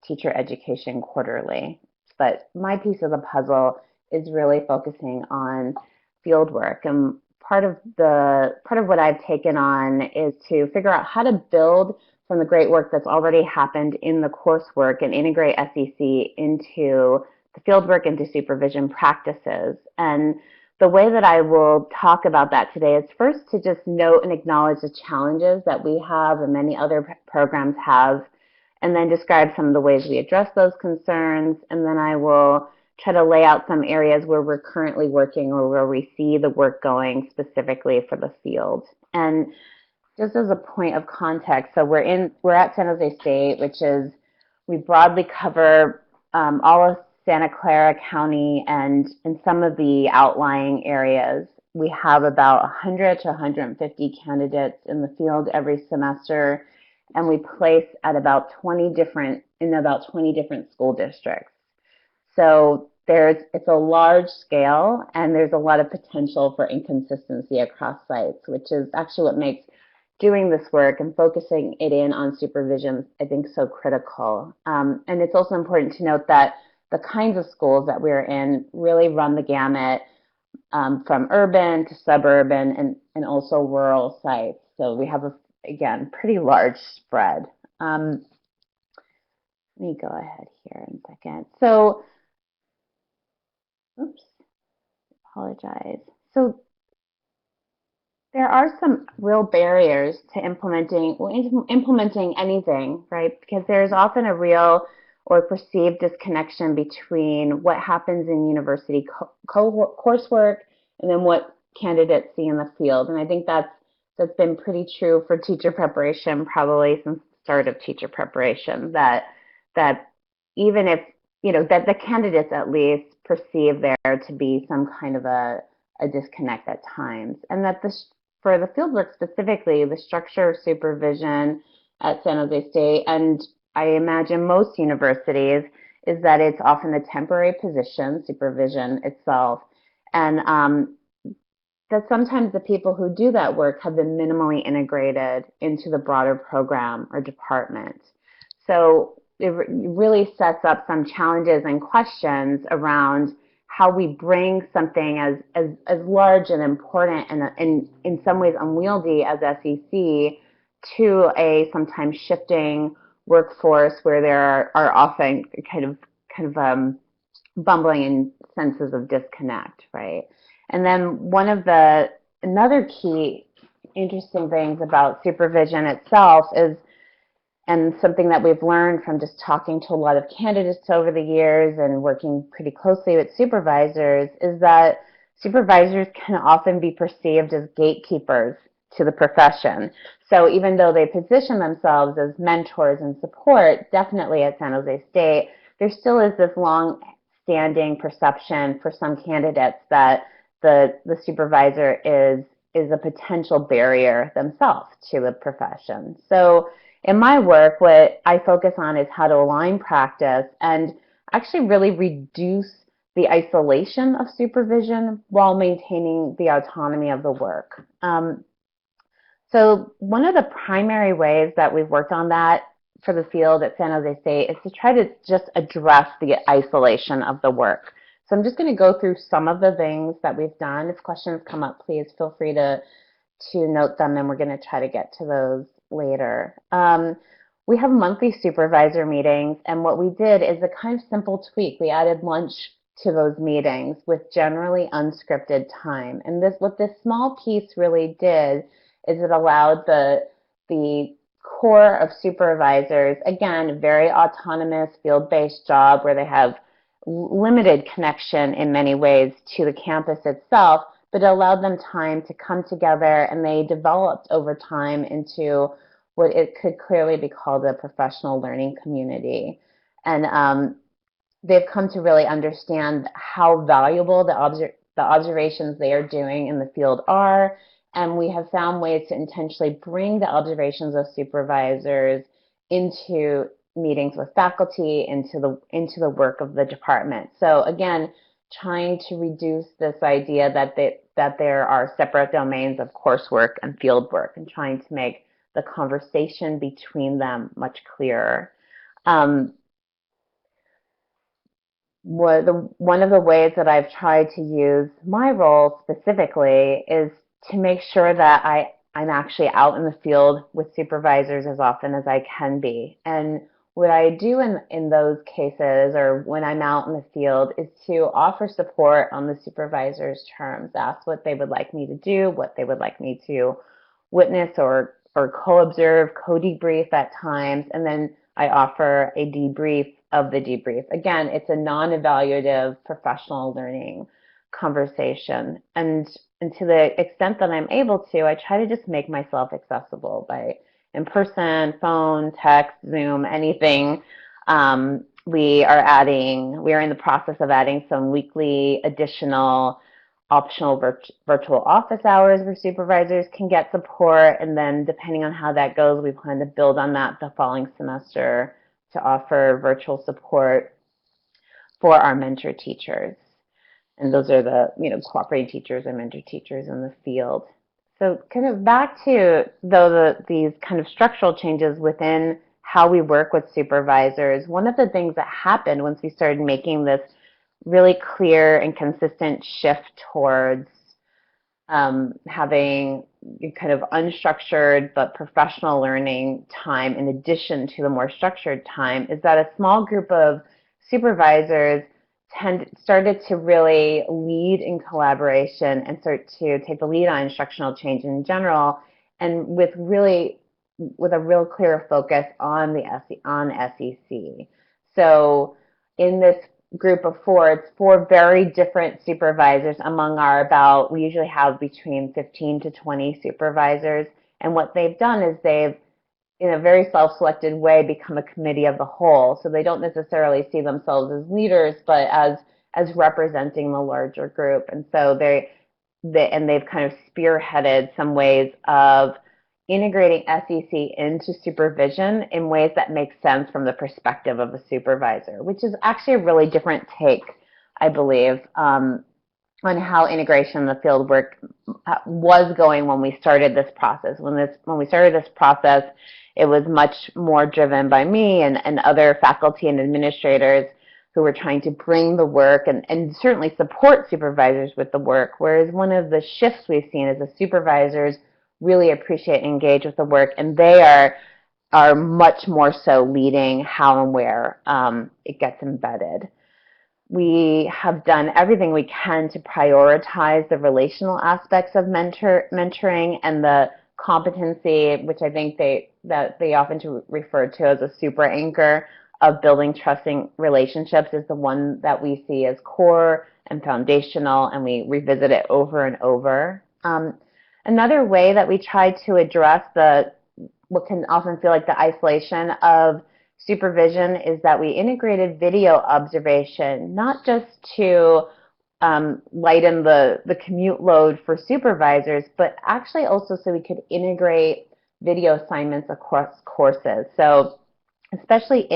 [SPEAKER 6] Teacher Education Quarterly. But my piece of the puzzle is really focusing on field work. And part of what I've taken on is to figure out how to build from the great work that's already happened in the coursework and integrate SEC into the field work, into supervision practices. And the way that I will talk about that today is first to just note and acknowledge the challenges that we have and many other programs have, and then describe some of the ways we address those concerns. And then I will try to lay out some areas where we're currently working or where we see the work going specifically for the field. And just as a point of context, so we're at San Jose State, which is, we broadly cover all of Santa Clara County and in some of the outlying areas. We have about 100 to 150 candidates in the field every semester, and we place at about 20 different school districts. So it's a large scale, and there's a lot of potential for inconsistency across sites, which is actually what makes doing this work and focusing it in on supervision, I think, so critical. And it's also important to note that the kinds of schools that we're in really run the gamut from urban to suburban and also rural sites. So we have, again, pretty large spread. Let me go ahead here in a second. So, oops, apologize. So there are some real barriers to implementing anything, right? Because there's often a real or perceived disconnection between what happens in university coursework and then what candidates see in the field. And I think that's been pretty true for teacher preparation probably since the start of teacher preparation, that even if, that the candidates at least perceive there to be some kind of a disconnect at times, and that for the fieldwork specifically, the structure of supervision at San Jose State, and I imagine most universities, is that it's often a temporary position, supervision itself, and that sometimes the people who do that work have been minimally integrated into the broader program or department. So it really sets up some challenges and questions around how we bring something as large and important and in some ways unwieldy as SEC to a sometimes shifting workforce where there are often kind of bumbling and senses of disconnect, right? And then another key interesting things about supervision itself is, and something that we've learned from just talking to a lot of candidates over the years and working pretty closely with supervisors, is that supervisors can often be perceived as gatekeepers to the profession. So even though they position themselves as mentors and support, definitely at San Jose State, there still is this long-standing perception for some candidates that the supervisor is a potential barrier themselves to the profession. So in my work, what I focus on is how to align practice and actually really reduce the isolation of supervision while maintaining the autonomy of the work. So one of the primary ways that we've worked on that for the field at San Jose State is to try to just address the isolation of the work. So I'm just going to go through some of the things that we've done. If questions come up, please feel free to note them, and we're going to try to get to those later. We have monthly supervisor meetings, and what we did is a kind of simple tweak. We added lunch to those meetings with generally unscripted time. And what this small piece really did is it allowed the core of supervisors, again, a very autonomous field-based job where they have limited connection in many ways to the campus itself, but it allowed them time to come together, and they developed over time into what it could clearly be called a professional learning community. And they've come to really understand how valuable the observations they are doing in the field are, and we have found ways to intentionally bring the observations of supervisors into meetings with faculty, into the work of the department. So again, trying to reduce this idea that there are separate domains of coursework and field work, and trying to make the conversation between them much clearer. One of the ways that I've tried to use my role specifically is to make sure that I'm actually out in the field with supervisors as often as I can be. And what I do in those cases, or when I'm out in the field, is to offer support on the supervisor's terms, ask what they would like me to do, what they would like me to witness or co-observe, co-debrief at times, and then I offer a debrief of the debrief. Again, it's a non-evaluative professional learning conversation. And to the extent that I'm able to, I try to just make myself accessible by in person, phone, text, Zoom, anything. We are in the process of adding some weekly additional optional virtual office hours where supervisors can get support, and then depending on how that goes, we plan to build on that the following semester to offer virtual support for our mentor teachers. And those are the cooperating teachers and mentor teachers in the field. So kind of back to these kind of structural changes within how we work with supervisors. One of the things that happened once we started making this really clear and consistent shift towards having kind of unstructured but professional learning time in addition to the more structured time is that a small group of supervisors started to really lead in collaboration and start to take the lead on instructional change in general, and with a real clear focus on the SEC. So in this group of four, it's four very different supervisors among we usually have between 15 to 20 supervisors. And what they've done is they've, in a very self-selected way, become a committee of the whole. So they don't necessarily see themselves as leaders, but as representing the larger group. And so they've kind of spearheaded some ways of integrating SEC into supervision in ways that make sense from the perspective of a supervisor, which is actually a really different take, I believe, on how integration in the field work was going when we started this process. When we started this process, it was much more driven by me and other faculty and administrators who were trying to bring the work and certainly support supervisors with the work, whereas one of the shifts we've seen is the supervisors really appreciate and engage with the work, and they are much more so leading how and where it gets embedded. We have done everything we can to prioritize the relational aspects of mentoring and the competency, which I think they often refer to as a super anchor of building trusting relationships, is the one that we see as core and foundational, and we revisit it over and over. Another way that we try to address what can often feel like the isolation of supervision is that we integrated video observation, not just to lighten the commute load for supervisors, but actually also so we could integrate video assignments across courses. So especially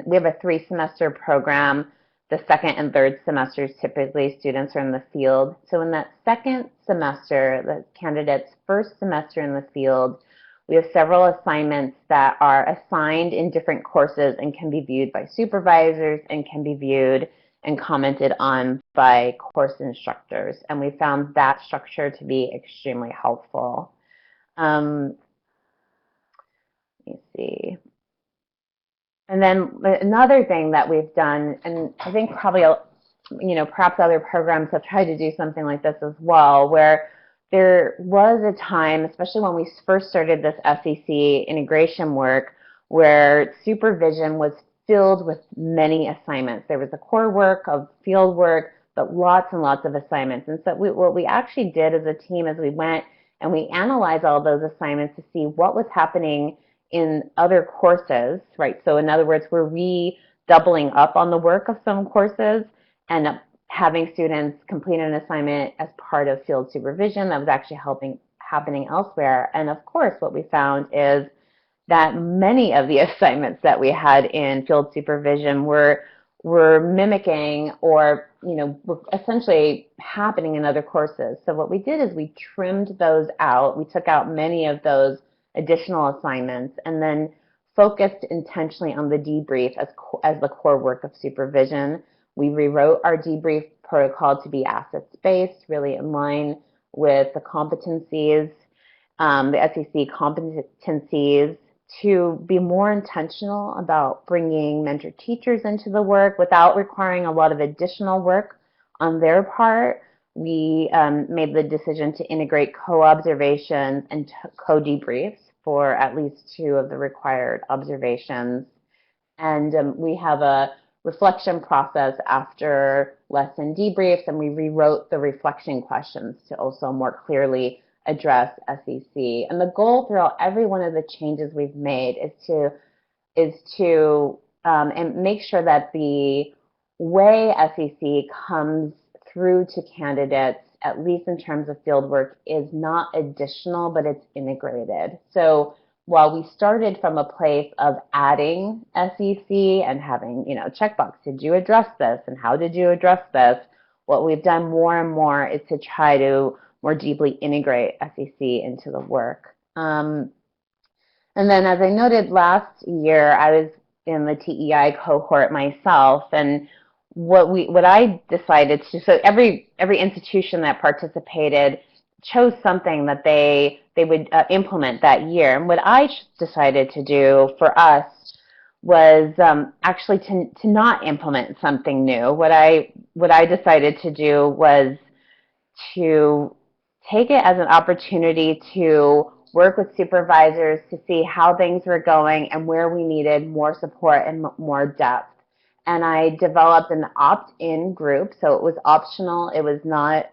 [SPEAKER 6] we have a 3-semester program. The second and third semesters, typically students are in the field. So in that second semester, the candidate's first semester in the field, we have several assignments that are assigned in different courses and can be viewed by supervisors and can be viewed and commented on by course instructors. And we found that structure to be extremely helpful. Let me see. And then another thing that we've done, and I think probably, perhaps other programs have tried to do something like this as well, where there was a time, especially when we first started this SEC integration work, where supervision was filled with many assignments. There was a core work of field work, but lots and lots of assignments. And so what we actually did as a team as we went and we analyzed all those assignments to see what was happening in other courses, right? So in other words, were we doubling up on the work of some courses and having students complete an assignment as part of field supervision that was actually happening elsewhere? And of course, what we found is that many of the assignments that we had in field supervision were mimicking or were essentially happening in other courses. So what we did is we trimmed those out. We took out many of those additional assignments and then focused intentionally on the debrief as the core work of supervision. We rewrote our debrief protocol to be assets-based, really in line with the competencies, the SEC competencies, to be more intentional about bringing mentor teachers into the work without requiring a lot of additional work on their part. We made the decision to integrate co-observations and co-debriefs for at least 2 of the required observations. And we have a reflection process after lesson debriefs, and we rewrote the reflection questions to also more clearly address SEC. And the goal throughout every one of the changes we've made is to and make sure that the way SEC comes through to candidates, at least in terms of fieldwork, is not additional, but it's integrated. So while we started from a place of adding SEC and having, checkbox, did you address this and how did you address this? What we've done more and more is to try to more deeply integrate SEC into the work. And then, as I noted last year, I was in the TEI cohort myself, and what I decided to, so every institution that participated chose something that they would implement that year. And what I decided to do for us was actually to not implement something new. What I decided to do was to take it as an opportunity to work with supervisors to see how things were going and where we needed more support and more depth. And I developed an opt-in group, so it was optional. It was not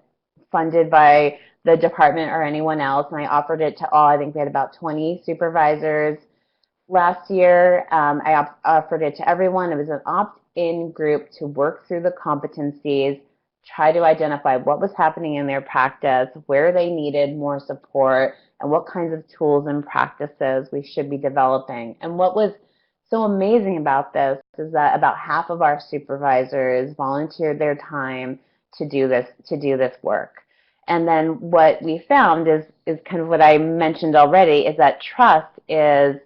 [SPEAKER 6] funded by the department or anyone else, and I offered it to all. I think we had about 20 supervisors. Last year, I offered it to everyone. It was an opt-in group to work through the competencies, try to identify what was happening in their practice, where they needed more support, and what kinds of tools and practices we should be developing. And what was so amazing about this is that about half of our supervisors volunteered their time to do this work. And then what we found is kind of what I mentioned already, is that trust is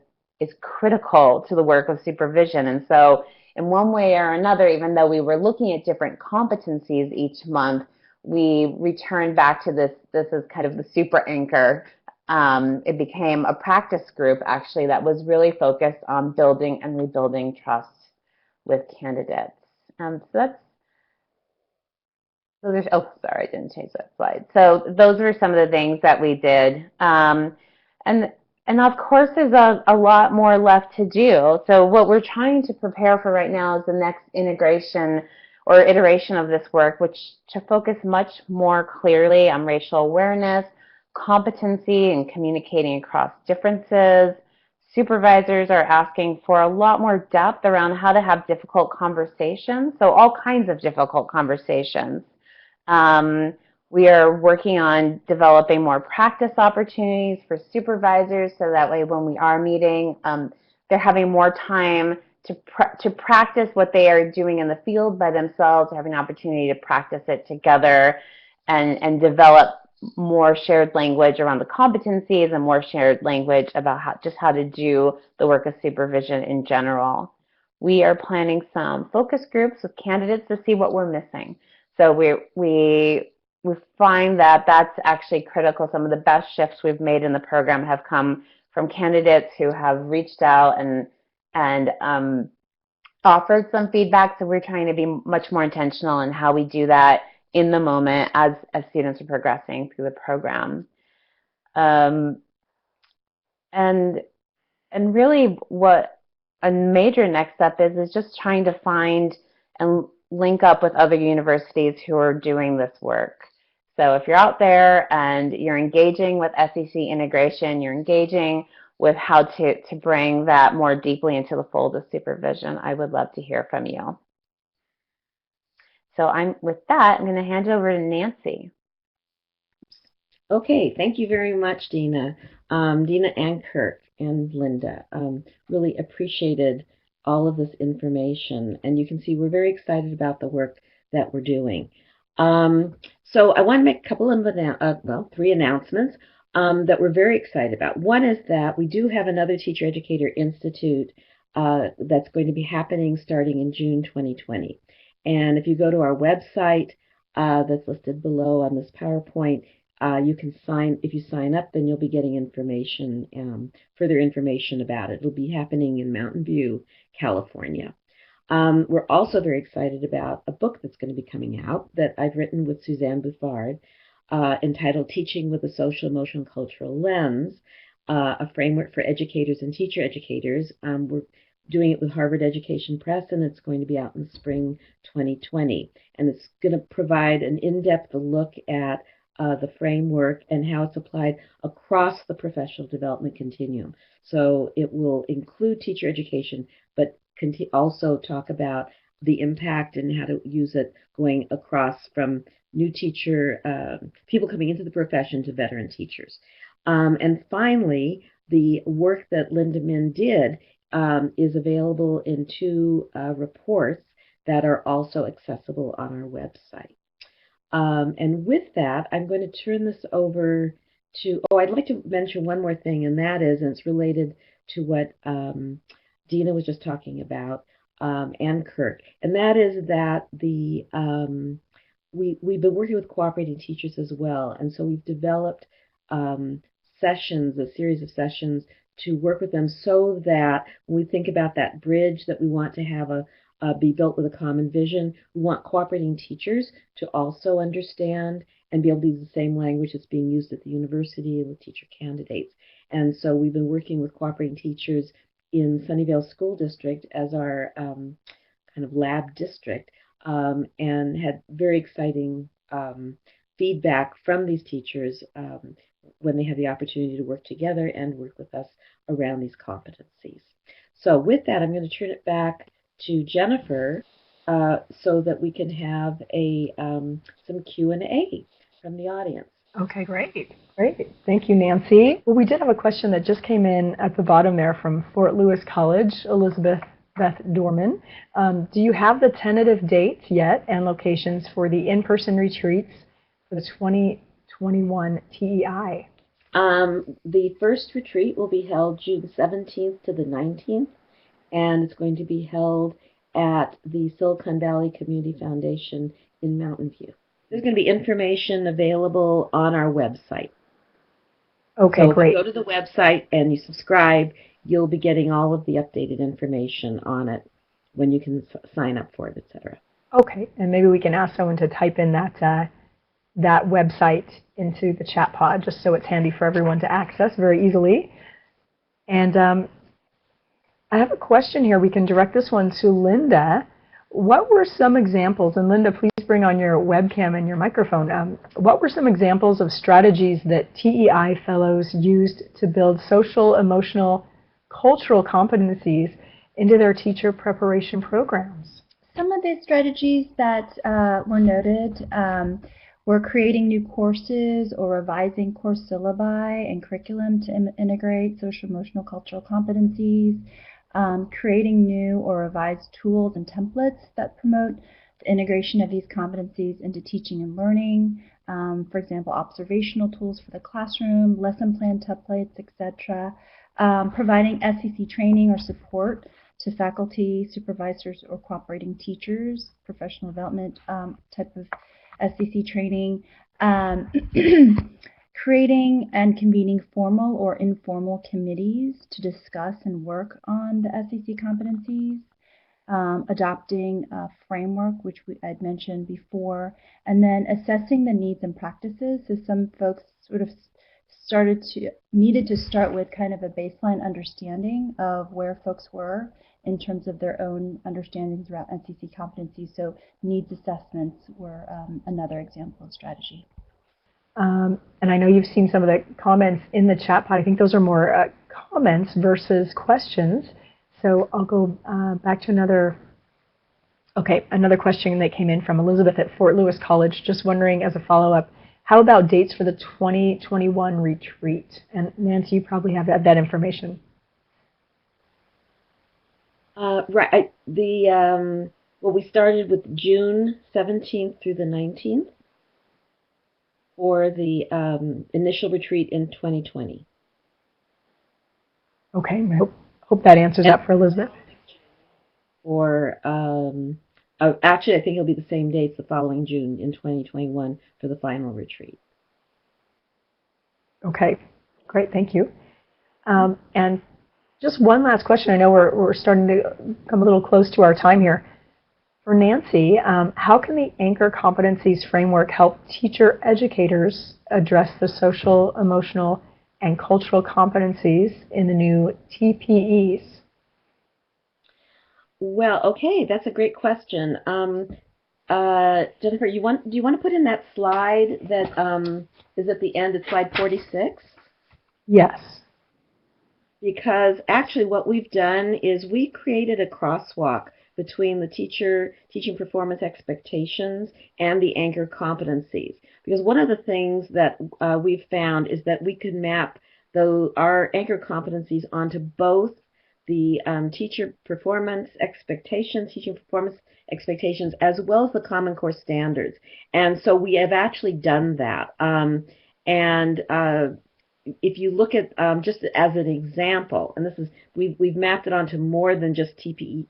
[SPEAKER 6] critical to the work of supervision. And so in one way or another, even though we were looking at different competencies each month, we returned back to this is kind of the super anchor. It became a practice group, actually, that was really focused on building and rebuilding trust with candidates. Oh, sorry, I didn't change that slide. So those were some of the things that we did. And of course, there's a lot more left to do. So what we're trying to prepare for right now is the next integration or iteration of this work, which to focus much more clearly on racial awareness, competency, and communicating across differences. Supervisors are asking for a lot more depth around how to have difficult conversations, so all kinds of difficult conversations. We are working on developing more practice opportunities for supervisors, so that way when we are meeting, they're having more time to practice what they are doing in the field by themselves, having an opportunity to practice it together and develop more shared language around the competencies and more shared language about how to do the work of supervision in general. We are planning some focus groups with candidates to see what we're missing. So we find that that's actually critical. Some of the best shifts we've made in the program have come from candidates who have reached out and offered some feedback. So we're trying to be much more intentional in how we do that in the moment as students are progressing through the program. And really what a major next step is just trying to find and link up with other universities who are doing this work. So if you're out there and you're engaging with SEC integration, you're engaging with how to bring that more deeply into the fold of supervision, I would love to hear from you. So with that, I'm going to hand it over to Nancy.
[SPEAKER 3] Okay, thank you very much, Dina. Dina and Kirk and Linda. Really appreciated all of this information. And you can see we're very excited about the work that we're doing. So I want to make a couple of, 3 announcements that we're very excited about. One is that we do have another Teacher Educator Institute that's going to be happening starting in June 2020. And if you go to our website that's listed below on this PowerPoint, you can if you sign up, then you'll be getting information, further information about it. It'll be happening in Mountain View, California. We're also very excited about a book that's going to be coming out that I've written with Suzanne Bouffard, entitled Teaching with a Social, Emotional, and Cultural Lens, a framework for educators and teacher educators. We're doing it with Harvard Education Press, and it's going to be out in spring 2020. And it's going to provide an in-depth look at the framework and how it's applied across the professional development continuum. So it will include teacher education, but also talk about the impact and how to use it going across from new teacher, people coming into the profession to veteran teachers. And finally, the work that Linda Min did is available in 2 reports that are also accessible on our website. And with that, I'm going to turn this over to, I'd like to mention one more thing, and that is, and it's related to what Dina was just talking about, and Kirk, and that is that we've been working with cooperating teachers as well, and so we've developed sessions, a series of sessions to work with them so that when we think about that bridge that we want to have be built with a common vision, we want cooperating teachers to also understand and be able to use the same language that's being used at the university and with teacher candidates. And so we've been working with cooperating teachers in Sunnyvale School District as our kind of lab district, and had very exciting feedback from these teachers when they had the opportunity to work together and work with us around these competencies. So with that, I'm going to turn it back to Jennifer so that we can have some Q&A from the audience.
[SPEAKER 1] Okay, great. Great. Thank you, Nancy. Well, we did have a question that just came in at the bottom there from Fort Lewis College, Elizabeth Beth Dorman. Do you have the tentative dates yet and locations for the in-person retreats for the 2021 TEI?
[SPEAKER 3] The first retreat will be held June 17th to the 19th, and it's going to be held at the Silicon Valley Community Foundation in Mountain View. There's going to be information available on our website.
[SPEAKER 1] Okay,
[SPEAKER 3] so
[SPEAKER 1] great.
[SPEAKER 3] If you go to the website and you subscribe, you'll be getting all of the updated information on it when you can sign up for it, etc.
[SPEAKER 1] Okay, and maybe we can ask someone to type in that website into the chat pod just so it's handy for everyone to access very easily. And I have a question here. We can direct this one to Linda. What were some examples, and Linda, please bring on your webcam and your microphone. What were some examples of strategies that TEI fellows used to build social, emotional, cultural competencies into their teacher preparation programs?
[SPEAKER 4] Some of the strategies that were noted were creating new courses or revising course syllabi and curriculum to integrate social, emotional, cultural competencies, creating new or revised tools and templates that promote the integration of these competencies into teaching and learning. For example, observational tools for the classroom, lesson plan templates, etc. Providing SEC training or support to faculty, supervisors, or cooperating teachers, professional development type of SEC training. Creating and convening formal or informal committees to discuss and work on the SEC competencies, adopting a framework, which I'd mentioned before, and then assessing the needs and practices. So some folks sort of needed to start with kind of a baseline understanding of where folks were in terms of their own understandings around SEC competencies. So needs assessments were another example of strategy.
[SPEAKER 1] And I know you've seen some of the comments in the chat pod. I think those are more comments versus questions. So I'll go back to another question that came in from Elizabeth at Fort Lewis College, just wondering as a follow-up, how about dates for the 2021 retreat? And Nancy, you probably have that information.
[SPEAKER 3] Right. Well, we started with June 17th through the 19th. For the initial retreat in 2020.
[SPEAKER 1] Okay, I hope that answers that for Elizabeth.
[SPEAKER 3] Or actually, I think it'll be the same dates the following June in 2021 for the final retreat.
[SPEAKER 1] Okay, great, thank you. And just one last question. I know we're starting to come a little close to our time here. For Nancy, how can the Anchor Competencies Framework help teacher educators address the social, emotional, and cultural competencies in the new TPEs?
[SPEAKER 3] Well, okay, that's a great question. Jennifer, do you want to put in that slide that is at the end of slide 46?
[SPEAKER 1] Yes.
[SPEAKER 3] Because actually what we've done is we created a crosswalk between the teaching performance expectations and the anchor competencies. Because one of the things that we've found is that we can map our anchor competencies onto both the teaching performance expectations, as well as the Common Core standards. And so we have actually done that. If you look at just as an example, and this is we've mapped it onto more than just TPE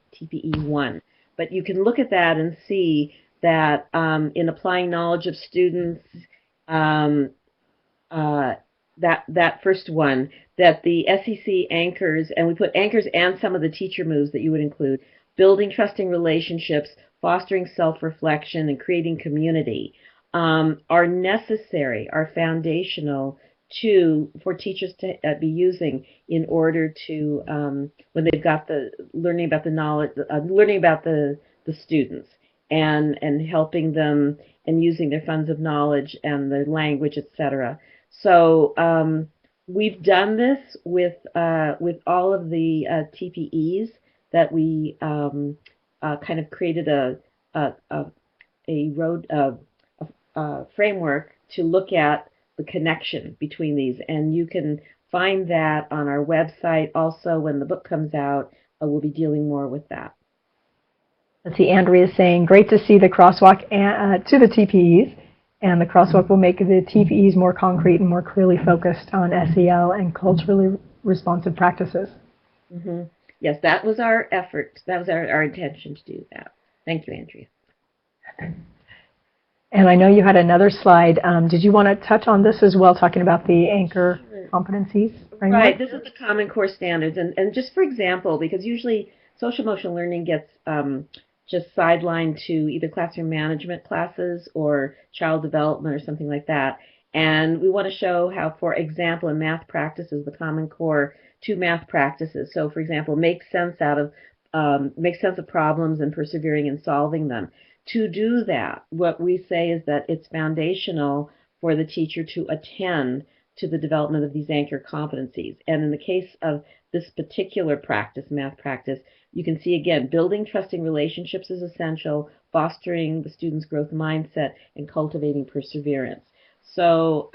[SPEAKER 3] 1, but you can look at that and see that in applying knowledge of students, that first one, that the SEC anchors, and we put anchors and some of the teacher moves that you would include, building trusting relationships, fostering self-reflection, and creating community, are necessary, are foundational for teachers to be using in order to, when they've got the learning about the knowledge, learning about the students, and helping them and using their funds of knowledge and their language, etc. So we've done this with all of the TPEs that we kind of created a framework to look at the connection between these, and you can find that on our website. Also, when the book comes out, we'll be dealing more with that.
[SPEAKER 1] Let's see, Andrea is saying, great to see the crosswalk to the TPEs, and the crosswalk will make the TPEs more concrete and more clearly focused on SEL and culturally responsive practices.
[SPEAKER 3] Mm-hmm. Yes, that was our effort. That was our intention to do that. Thank you, Andrea.
[SPEAKER 1] And I know you had another slide. Did you want to touch on this as well, talking about the anchor competencies framework?
[SPEAKER 3] Right, this is the Common Core Standards. And just for example, because usually social emotional learning gets just sidelined to either classroom management classes or child development or something like that. And we want to show how, for example, in math practices, the Common Core 2 math practices. So, for example, make sense of problems and persevering in solving them. To do that, what we say is that it's foundational for the teacher to attend to the development of these anchor competencies. And in the case of this particular practice, math practice, you can see again, building trusting relationships is essential, fostering the student's growth mindset, and cultivating perseverance. So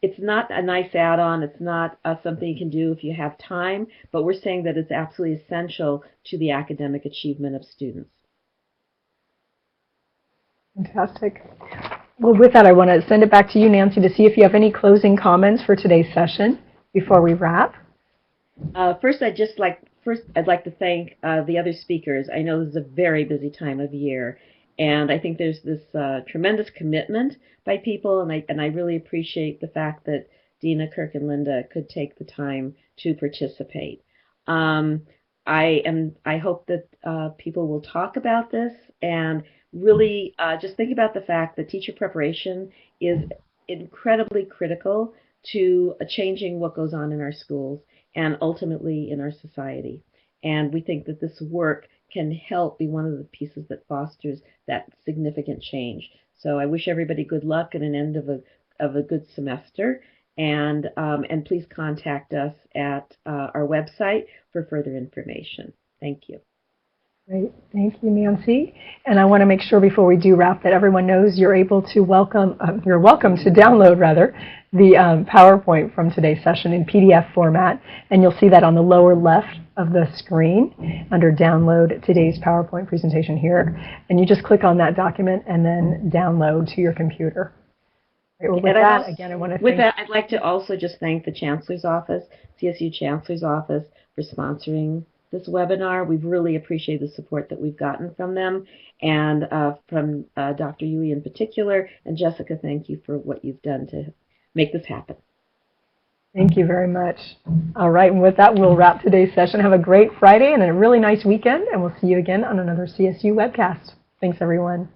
[SPEAKER 3] it's not a nice add-on. It's not something you can do if you have time, but we're saying that it's absolutely essential to the academic achievement of students.
[SPEAKER 1] Fantastic. Well, with that, I want to send it back to you, Nancy, to see if you have any closing comments for today's session before we wrap.
[SPEAKER 3] First, I'd like to thank the other speakers. I know this is a very busy time of year, and I think there's this tremendous commitment by people, and I really appreciate the fact that Dina, Kirk, and Linda could take the time to participate. I hope that people will talk about this and really just think about the fact that teacher preparation is incredibly critical to changing what goes on in our schools and ultimately in our society. And we think that this work can help be one of the pieces that fosters that significant change. So I wish everybody good luck and an end of a good semester. And please contact us at our website for further information. Thank you.
[SPEAKER 1] Great. Thank you, Nancy. And I want to make sure before we do wrap that everyone knows you're able to you're welcome to download, rather, the PowerPoint from today's session in PDF format. And you'll see that on the lower left of the screen under Download Today's PowerPoint Presentation here. And you just click on that document and then download to your computer. Right, well, with that, again, I want to
[SPEAKER 3] with that, I'd like to also just thank the Chancellor's Office, CSU Chancellor's Office, for sponsoring this webinar. We've really appreciated the support that we've gotten from them, and from Dr. Yui in particular. And Jessica, thank you for what you've done to make this happen.
[SPEAKER 1] Thank you very much. All right, and with that, we'll wrap today's session. Have a great Friday and a really nice weekend, and we'll see you again on another CSU webcast. Thanks, everyone.